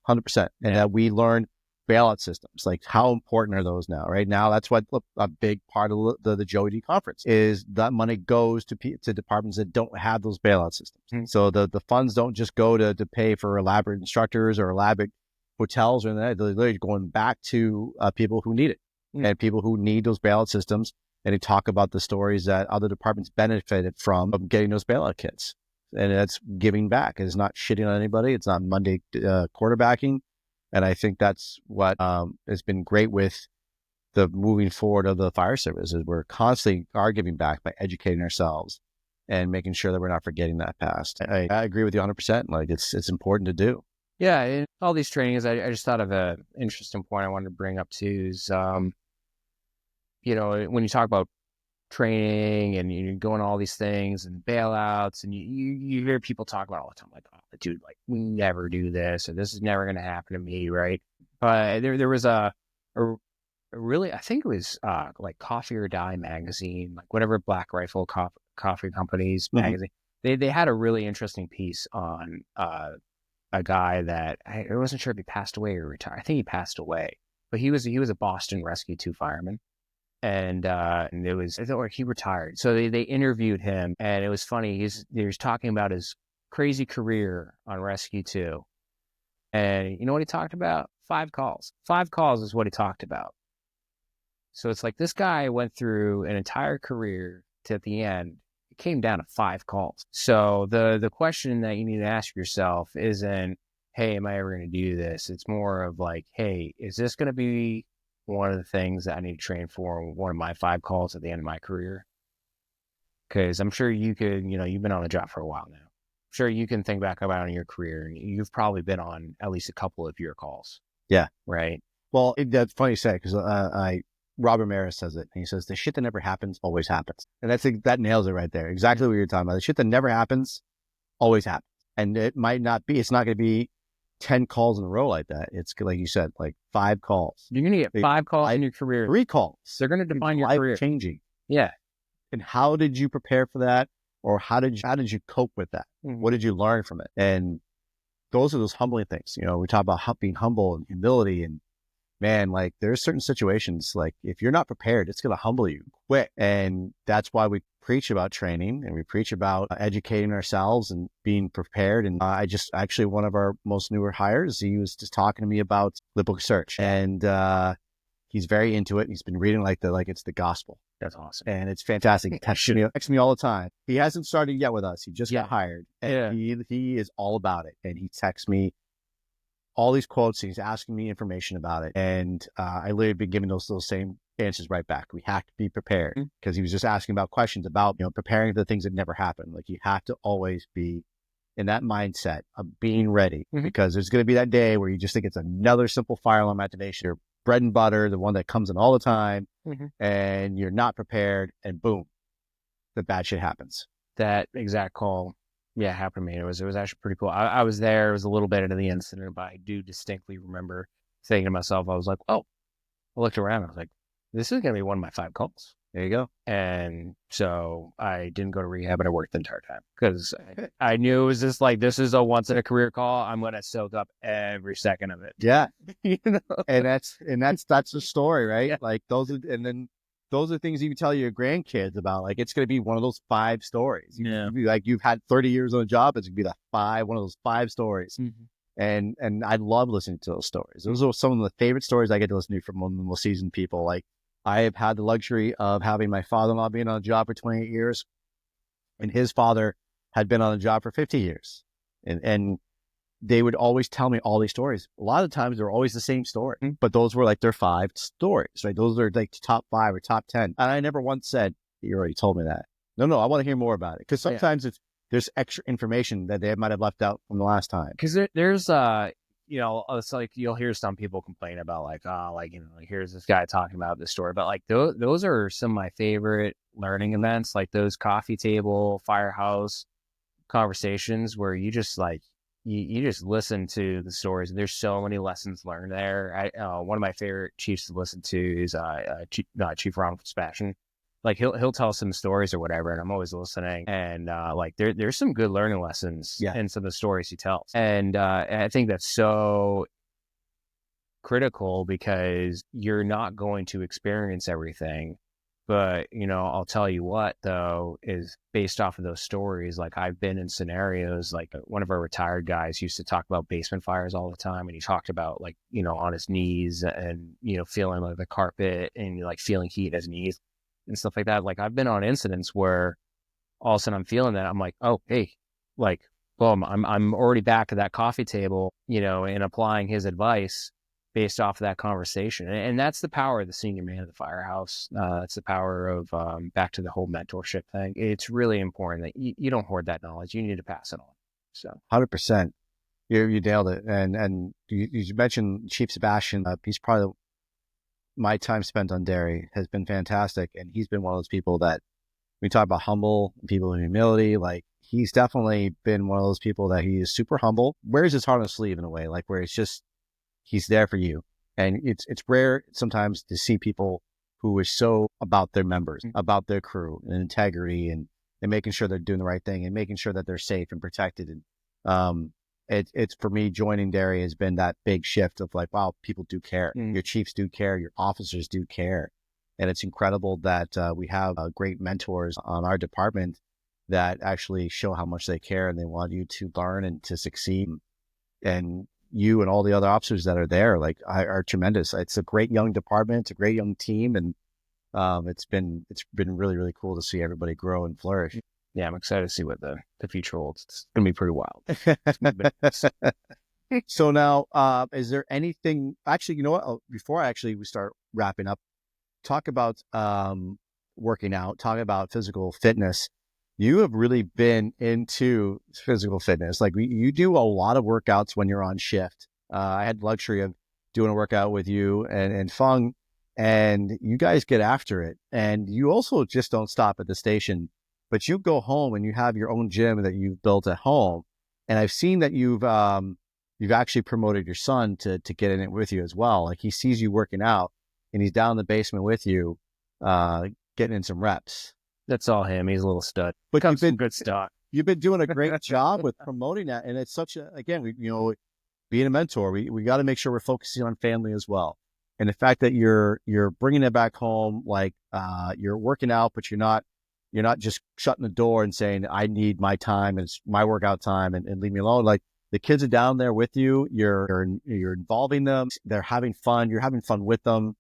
100%. And that we learned bailout systems, like how important are those now, right? Now that's what a big part of the JOD conference is. That money goes to departments that don't have those bailout systems. Mm-hmm. So the funds don't just go to pay for elaborate instructors or elaborate hotels or that. They're literally going back to people who need it. and people who need those bailout systems. And they talk about the stories that other departments benefited from getting those bailout kits. And that's giving back. It's not shitting on anybody. It's not Monday quarterbacking. And I think that's what has been great with the moving forward of the fire service is we're constantly are giving back by educating ourselves and making sure that we're not forgetting that past. I agree with you 100%. Like it's important to do. Yeah, and all these trainings, I just thought of an interesting point I wanted to bring up too is, when you talk about training and you're going all these things and bailouts and you hear people talk about it all the time, like, oh, dude, like we never do this or this is never going to happen to me, right? But there was a really, I think it was like Coffee or Die magazine, like whatever Black Rifle coffee companies magazine. They had a really interesting piece on a guy that I wasn't sure if he passed away or retired. I think he passed away, but he was a Boston Rescue 2 fireman. And it was, or he retired. So they interviewed him, and it was funny. He was talking about his crazy career on Rescue 2. And you know what he talked about? 5 calls. 5 calls is what he talked about. So it's like this guy went through an entire career to at the end, it came down to 5 calls. So the question that you need to ask yourself isn't, hey, am I ever going to do this? It's more of like, hey, is this going to be one of the things that I need to train for, one of my 5 calls at the end of my career? Because I'm sure you could, you've been on the job for a while now. I'm sure you can think back about your career, and you've probably been on at least a couple of your calls. Yeah. Right. Well, that's funny you say, because Robert Maris says it, and he says, the shit that never happens always happens. And that nails it right there. Exactly what you're talking about. The shit that never happens always happens. And it's not going to be 10 calls in a row like that. It's like you said, like 5 calls. You're going to get 5 calls in your career. 3 calls. They're going to define your career. Changing. Yeah. And how did you prepare for that? Or how did you cope with that? What did you learn from it? And those are those humbling things. We talk about being humble and humility, and man, like there's certain situations, like if you're not prepared, it's going to humble you quick. And that's why we preach about training, and we preach about educating ourselves and being prepared. And actually one of our most newer hires, he was just talking to me about the book Search, and he's very into it. He's been reading like it's the gospel. That's awesome. And it's fantastic. He texts me all the time. He hasn't started yet with us. He just got hired. And he is all about it. And he texts me all these quotes. He's asking me information about it. And I literally been giving those same answers right back. We have to be prepared, because he was just asking about questions about, preparing for the things that never happen. Like you have to always be in that mindset of being ready, because there's going to be that day where you just think it's another simple fire alarm activation, or bread and butter, the one that comes in all the time, and you're not prepared, and boom, the bad shit happens. That exact call, happened to me. It was actually pretty cool. I was there. It was a little bit into the incident, but I do distinctly remember thinking to myself, I was like, oh, I looked around. I was like, this is going to be one of my 5 calls. There you go. And so I didn't go to rehab, but I worked the entire time, because I knew it was just like, this is a once in a career call. I'm going to soak up every second of it. Yeah. And that's the story, right? Yeah. Like those are things you can tell your grandkids about. Like it's going to be one of those 5 stories. You've had 30 years on the job. It's going to be one of those 5 stories. And I love listening to those stories. Those are some of the favorite stories I get to listen to from one of the most seasoned people. Like I have had the luxury of having my father-in-law being on the job for 28 years, and his father had been on the job for 50 years. And they would always tell me all these stories. A lot of times they're always the same story, but those were like their 5 stories, right? Those are like top 5 or top 10. And I never once said, you already told me that. No, I want to hear more about it. Because sometimes there's extra information that they might have left out from the last time. Because there's it's like you'll hear some people complain about here's this guy talking about this story, but like those are some of my favorite learning events, like those coffee table, firehouse conversations where you just like you just listen to the stories, and there's so many lessons learned there. One of my favorite chiefs to listen to is Chief Ronald Fitzpatrick. Like he'll tell some stories or whatever, and I'm always listening. And there's some good learning lessons in some of the stories he tells. And I think that's so critical, because you're not going to experience everything But, I'll tell you what, though, is based off of those stories, like I've been in scenarios, like one of our retired guys used to talk about basement fires all the time. And he talked about like, on his knees and, feeling like the carpet and like feeling heat in his knees and stuff like that. Like I've been on incidents where all of a sudden I'm feeling that. I'm like, oh, hey, like, boom, I'm already back at that coffee table, and applying his advice based off of that conversation. And that's the power of the senior man of the firehouse. That's the power of back to the whole mentorship thing. It's really important that you don't hoard that knowledge. You need to pass it on. So 100%. You nailed it. And you mentioned Chief Sebastian. He's probably my time spent on Derry has been fantastic. And he's been one of those people that we talk about humble, people in humility. Like he's definitely been one of those people that he is super humble, wears his heart on his sleeve in a way, like where it's just, he's there for you. And it's rare sometimes to see people who are so about their members, about their crew and integrity and making sure they're doing the right thing and making sure that they're safe and protected. And it's for me, joining Derry has been that big shift of like, wow, people do care. Your chiefs do care. Your officers do care. And it's incredible that we have great mentors on our department that actually show how much they care and they want you to learn and to succeed. And you and all the other officers that are there, like, are tremendous. It's a great young department. It's a great young team. And it's been really, really cool to see everybody grow and flourish. Yeah, I'm excited to see what the future holds. It's going to be pretty wild. So now, is there anything, actually, you know what, before we start wrapping up, talk about working out, talk about physical fitness. You have really been into physical fitness. Like you do a lot of workouts when you're on shift. I had the luxury of doing a workout with you and Fung, and you guys get after it. And you also just don't stop at the station, but you go home and you have your own gym that you've built at home. And I've seen that you've actually promoted your son to get in it with you as well. Like he sees you working out and he's down in the basement with you, getting in some reps. That's all him. He's a little stud. But Comes from good stock. You've been doing a great job with promoting that. And it's such a, again, being a mentor, we got to make sure we're focusing on family as well. And the fact that you're bringing it back home, like, you're working out, but you're not just shutting the door and saying, I need my time and it's my workout time and leave me alone. Like the kids are down there with you. You're involving them. They're having fun. You're having fun with them.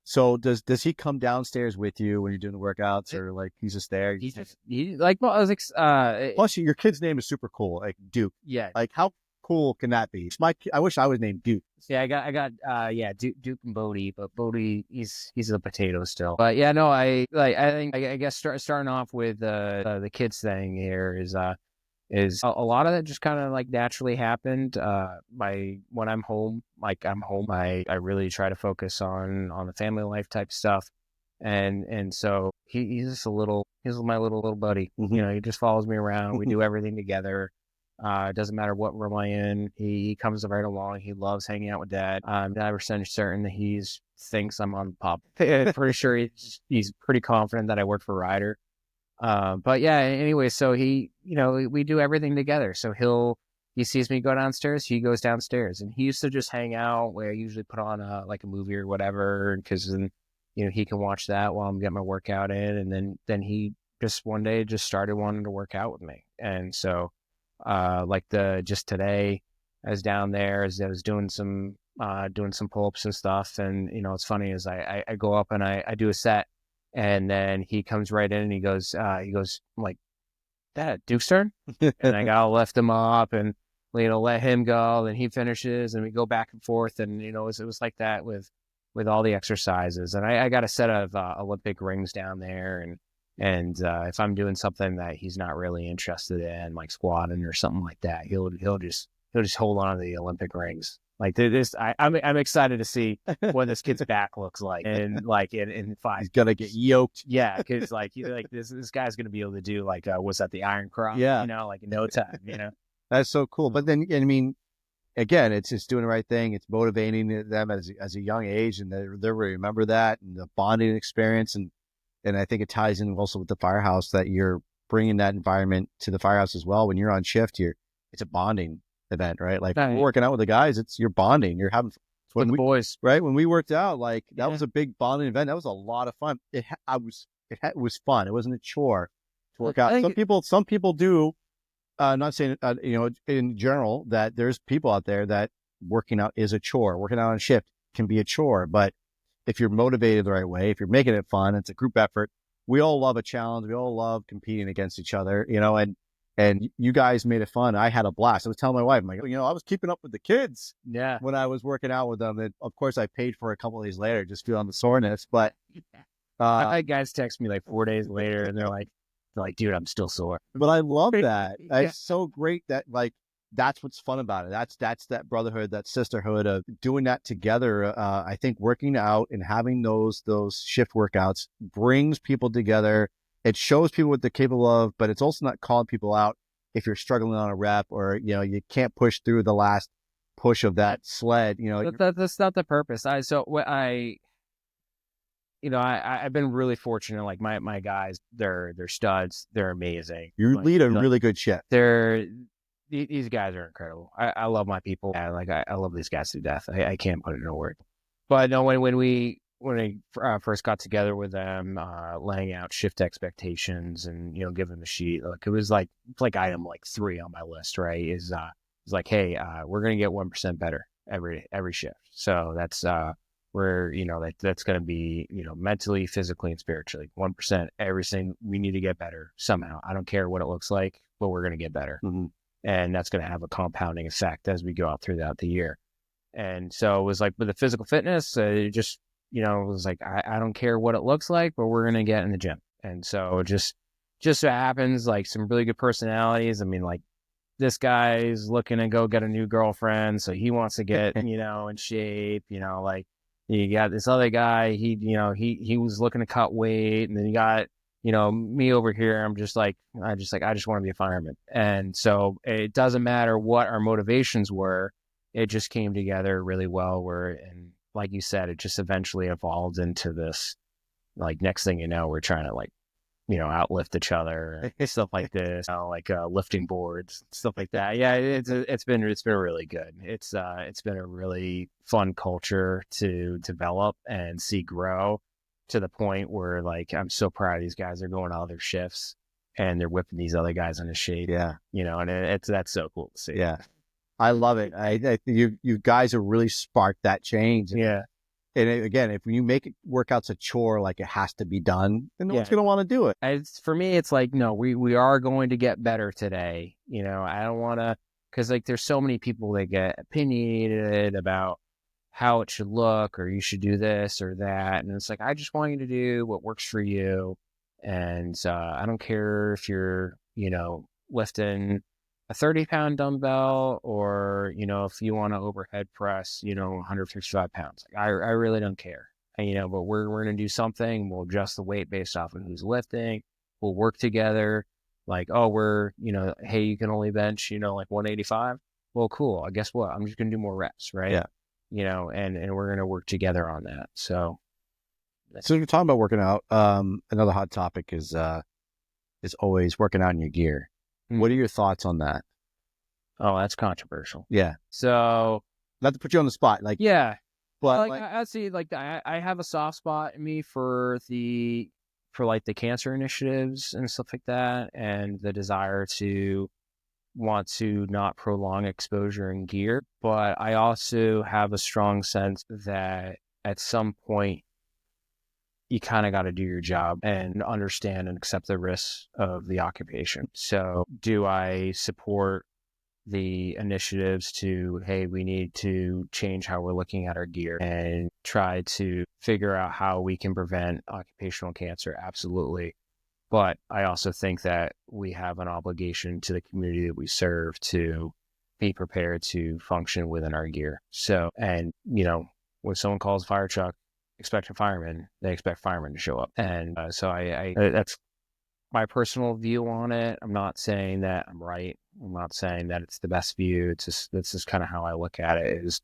So does he come downstairs with you when you're doing the workouts, or like he's just there? Plus your kid's name is super cool, like Duke. Yeah. Like how cool can that be? I wish I was named Duke. Yeah, I got Duke and Bodie, but Bodie he's a potato still. But yeah, no, I guess starting off with the kids thing here is a lot of that just kind of like naturally happened. When I'm home, I really try to focus on the family life type stuff. And so he's just he's my little buddy. Mm-hmm. He just follows me around. We do everything together. It doesn't matter what room I'm in. He comes right along. He loves hanging out with Dad. I'm 90% certain that he thinks I'm on the pop. Pretty sure he's pretty confident that I work for Ryder. But yeah, anyway, so we do everything together. So he sees me go downstairs, he goes downstairs, and he used to just hang out where I usually put on like a movie or whatever, because then, he can watch that while I'm getting my workout in. And then he just one day just started wanting to work out with me. And so, just today I was down there as I was doing some pull-ups and stuff. And, it's funny is I go up and I do a set. And then he comes right in and he goes, like, Dad, Duke's turn? And I gotta lift him up and, let him go. And he finishes and we go back and forth. And, it was like that with all the exercises. And I got a set of Olympic rings down there. And if I'm doing something that he's not really interested in, like squatting or something like that, he'll just hold on to the Olympic rings. Like this, I'm excited to see what this kid's back looks like, and like in 5. He's gonna get yoked. Yeah, because this guy's gonna be able to do what's that, the Iron Cross? Yeah, like in no time. That's so cool. But then I mean, again, it's just doing the right thing. It's motivating them as a young age, and they remember that and the bonding experience, and I think it ties in also with the firehouse that you're bringing that environment to the firehouse as well. When you're on shift, it's a bonding event, right? Like we're working out with the guys, you're bonding, you're having with the boys, right? When we worked out, like that was a big bonding event. That was a lot of fun. I was it was fun. It wasn't a chore to work I out. think Some people do. Not saying, in general, that there's people out there that working out is a chore. Working out on shift can be a chore, but if you're motivated the right way, if you're making it fun, it's a group effort. We all love a challenge. We all love competing against each other, and you guys made it fun. I had a blast. I was telling my wife, I'm like, I was keeping up with the kids yeah. when I was working out with them. And of course I paid for it a couple of days later, just feeling the soreness, but, I had guys text me like 4 days later, and they're like, dude, I'm still sore. but I love that. Yeah. It's so great that that's what's fun about it. That's that brotherhood, that sisterhood of doing that together. I think working out and having those shift workouts brings people together. It shows people what they're capable of, but it's also not calling people out if you're struggling on a rep or, you can't push through the last push of that sled, That's not the purpose. I've been really fortunate. Like my guys, they're studs. They're amazing. You lead a really good shift. These guys are incredible. I love my people. I love these guys to death. I can't put it in a word. But no, when we first got together with them, laying out shift expectations and give them a sheet, it was like item like 3 on my list. Right? Is like, hey, we're gonna get 1% better every shift. So that's that's going to be, mentally, physically, and spiritually, 1%, everything. We need to get better somehow. I don't care what it looks like, but we're going to get better. Mm-hmm. And that's going to have a compounding effect as we go out throughout the year. And so it was like with the physical fitness, it just, it was like, I don't care what it looks like, but we're going to get in the gym. And so it just so happens, like, some really good personalities. I mean, like, this guy's looking to go get a new girlfriend, so he wants to get, in shape, like, you got this other guy, he was looking to cut weight, and then you got, me over here. I'm just like, I just want to be a fireman. And so it doesn't matter what our motivations were. It just came together really well and like you said, it just eventually evolved into this, like, next thing you know, we're trying to, like, outlift each other, stuff like this, lifting boards, stuff like that. Yeah, it's been really good. It's been a really fun culture to develop and see grow to the point where, like, I'm so proud of these guys. They're going to other shifts and they're whipping these other guys into shape. Yeah, and that's so cool to see. Yeah, I love it. I you guys have really sparked that change. Yeah. And again, if you make workouts a chore, like it has to be done, then no one's going to want to do it. For me, it's like, no, we are going to get better today. I don't want to, because, like, there's so many people that get opinionated about how it should look, or you should do this or that. And it's like, I just want you to do what works for you. And I don't care if you're, lifting a 30-pound dumbbell, or, if you want to overhead press, 155 pounds. Like, I really don't care. And, but we're going to do something. We'll adjust the weight based off of who's lifting. We'll work together. Like, oh, we're, hey, you can only bench, like 185. Well, cool. I guess what? I'm just going to do more reps, right? Yeah. And we're going to work together on that. So you're talking about working out. Another hot topic is always working out in your gear. What are your thoughts on that? Oh, that's controversial. Yeah. So, not to put you on the spot, like, yeah, but I see, like, I have a soft spot in me for the cancer initiatives and stuff like that, and the desire to want to not prolong exposure in gear. But I also have a strong sense that at some point, you kind of got to do your job and understand and accept the risks of the occupation. So do I support the initiatives to, hey, we need to change how we're looking at our gear and try to figure out how we can prevent occupational cancer? Absolutely. But I also think that we have an obligation to the community that we serve to be prepared to function within our gear. So, and, when someone calls a fire truck, expect a fireman, they expect firemen to show up. And so I that's my personal view on it. I'm not saying that I'm right. I'm not saying that it's the best view. That's just kind of how I look at it. Is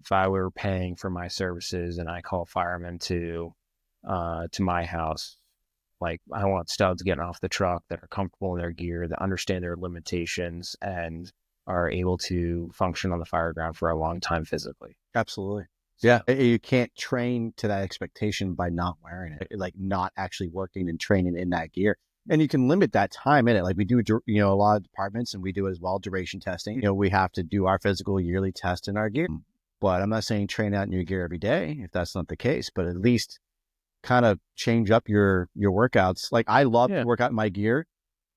if I were paying for my services and I call firemen to my house, like, I want studs getting off the truck that are comfortable in their gear, that understand their limitations, and are able to function on the fire ground for a long time physically. Absolutely. Yeah. You can't train to that expectation by not wearing it, like not actually working and training in that gear. And you can limit that time in it. Like we do, a lot of departments, and we do as well duration testing. We have to do our physical yearly test in our gear. But I'm not saying train out in your gear every day if that's not the case, but at least kind of change up your workouts. Like I love to work out in my gear,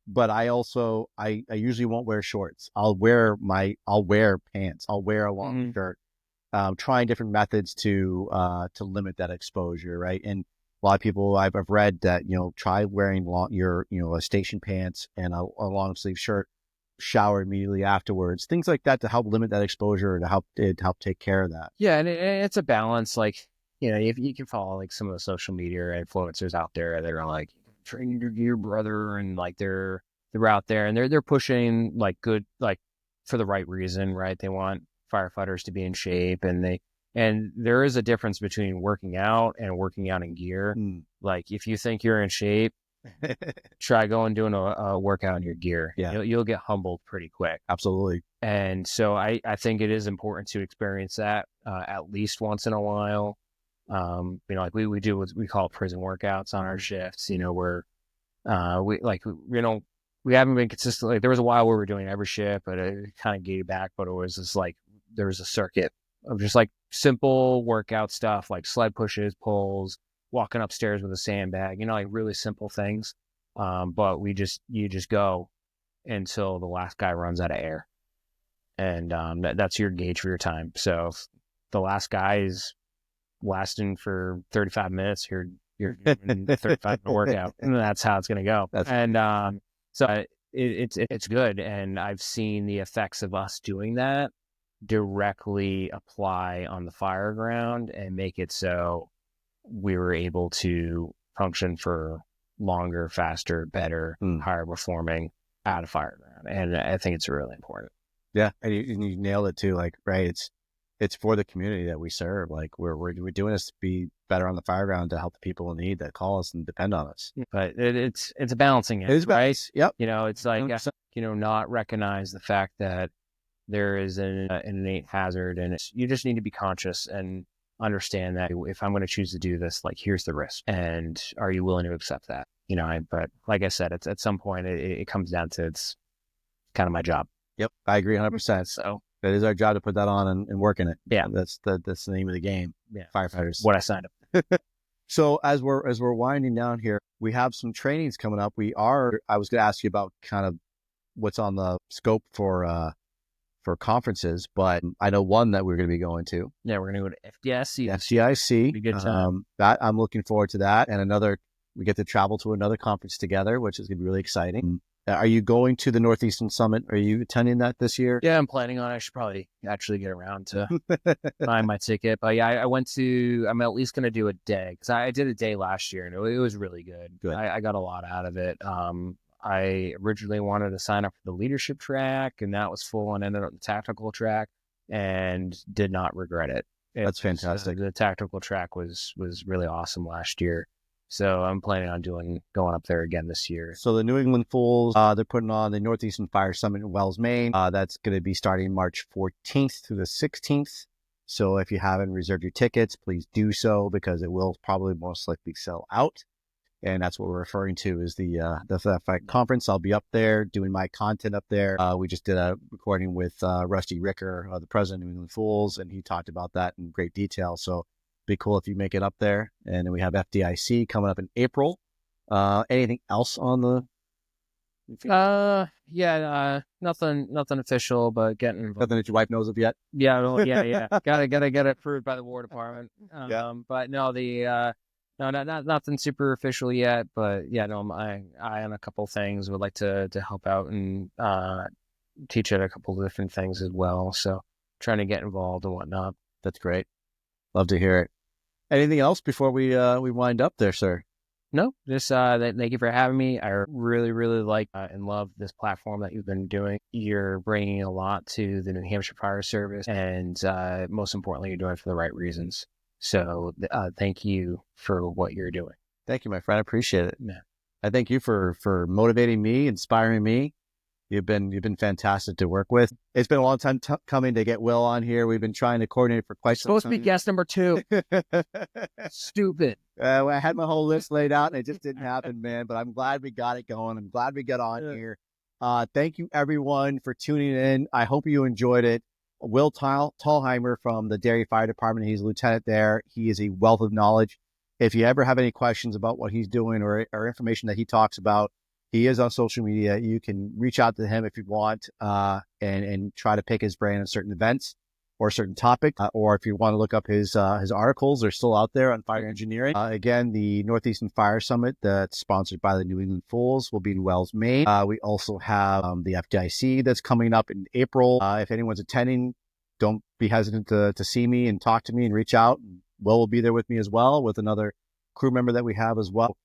but I usually won't wear shorts. I'll wear pants. I'll wear a long shirt. Trying different methods to limit that exposure, right? And a lot of people I've read that try wearing a station pants and a long sleeve shirt, shower immediately afterwards, things like that to help limit that exposure, to help take care of that. Yeah, and it's a balance. Like if you can follow like some of the social media influencers out there that are like train your gear, brother, and like they're out there and they're pushing like good, like for the right reason, right? They want firefighters to be in shape, and there is a difference between working out and working out in gear. Like if you think you're in shape, try going doing a workout in your gear. You'll get humbled pretty quick. Absolutely. And so I think it is important to experience that at least once in a while. Like we do what we call prison workouts on our shifts. Where we haven't been consistent. Like there was a while where we were doing every shift, but it kind of gated back. But it was just like there was a circuit of just like simple workout stuff, like sled pushes, pulls, walking upstairs with a sandbag. Like really simple things. But you just go until the last guy runs out of air, and that's your gauge for your time. So if the last guy is lasting for 35 minutes, you're doing 35 minute workout, and that's how it's going to go. So it's good, and I've seen the effects of us doing that directly apply on the fire ground and make it so we were able to function for longer, faster, better, higher performing out of fire ground, and I think it's really important. Yeah, and you nailed it too. Like, right, it's for the community that we serve. Like we're doing this to be better on the fire ground, to help the people in need that call us and depend on us. But it's a balancing act, it is right? Balance. Yep. It's like 100%. Not recognize the fact that there is an innate hazard, and you just need to be conscious and understand that if I'm going to choose to do this, like here's the risk, and are you willing to accept that? But like I said, it's at some point it comes down to it's kind of my job. Yep, I agree 100%. So that is our job to put that on and work in it. Yeah, that's the name of the game. Yeah, Firefighters. What I signed up. So as we're winding down here, we have some trainings coming up. I was going to ask you about kind of what's on the scope for conferences, but I know one that we're going to be going to. Yeah, we're going to go to FDIC. FDIC. Be a good time. That I'm looking forward to that, and we get to travel to another conference together, which is going to be really exciting. Are you going to the Northeastern Summit? Are you attending that this year? Yeah, I'm planning on it. I should probably actually get around to buying my ticket. But yeah, I'm at least going to do a day, because I did a day last year and it was really good. I got a lot out of it. I originally wanted to sign up for the leadership track, and that was full, and ended up the tactical track, and did not regret it. That's fantastic. The tactical track was really awesome last year. So I'm planning on going up there again this year. So the New England Fools, they're putting on the Northeastern Fire Summit in Wells, Maine. That's going to be starting March 14th through the 16th. So if you haven't reserved your tickets, please do so, because it will probably most likely sell out. And that's what we're referring to is the fight conference. I'll be up there doing my content up there. We just did a recording with Rusty Ricker, the president of New England Fools, and he talked about that in great detail. So be cool if you make it up there. And then we have FDIC coming up in April. Anything else on the? Nothing official, but getting involved. Nothing that your wife knows of yet. Yeah. Gotta get it approved by the War Department. But no, no, not nothing super official yet. But yeah, no, I on a couple things would like to help out and teach at a couple of different things as well. So trying to get involved and whatnot. That's great. Love to hear it. Anything else before we wind up there, sir? No, just thank you for having me. I really, really like and love this platform that you've been doing. You're bringing a lot to the New Hampshire Fire Service, and most importantly, you're doing it for the right reasons. So thank you for what you're doing. Thank you, my friend. I appreciate it. Yeah. I thank you for motivating me, inspiring me, You've been fantastic to work with. It's been a long time coming to get Will on here. We've been trying to coordinate for quite some time. Supposed to be guest number 2. Stupid. I had my whole list laid out and it just didn't happen, man. But I'm glad we got it going. I'm glad we got on here. Thank you everyone for tuning in. I hope you enjoyed it. Will Thalheimer from the Derry Fire Department. He's a lieutenant there. He is a wealth of knowledge. If you ever have any questions about what he's doing or information that he talks about, he is on social media. You can reach out to him if you want and try to pick his brain on certain events or a certain topic. Or if you want to look up his articles, they're still out there on fire engineering. Again, the Northeastern Fire Summit that's sponsored by the New England Fools will be in Wells, Maine. We also have the FDIC that's coming up in April. If anyone's attending, don't be hesitant to see me and talk to me and reach out. Will be there with me as well, with another crew member that we have as well.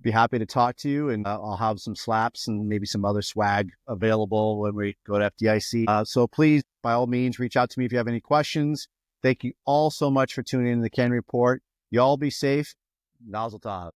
Be happy to talk to you, and I'll have some slaps and maybe some other swag available when we go to FDIC. So please, by all means, reach out to me if you have any questions. Thank you all so much for tuning in to the C.A.N Report. Y'all be safe. Nozzle Tov.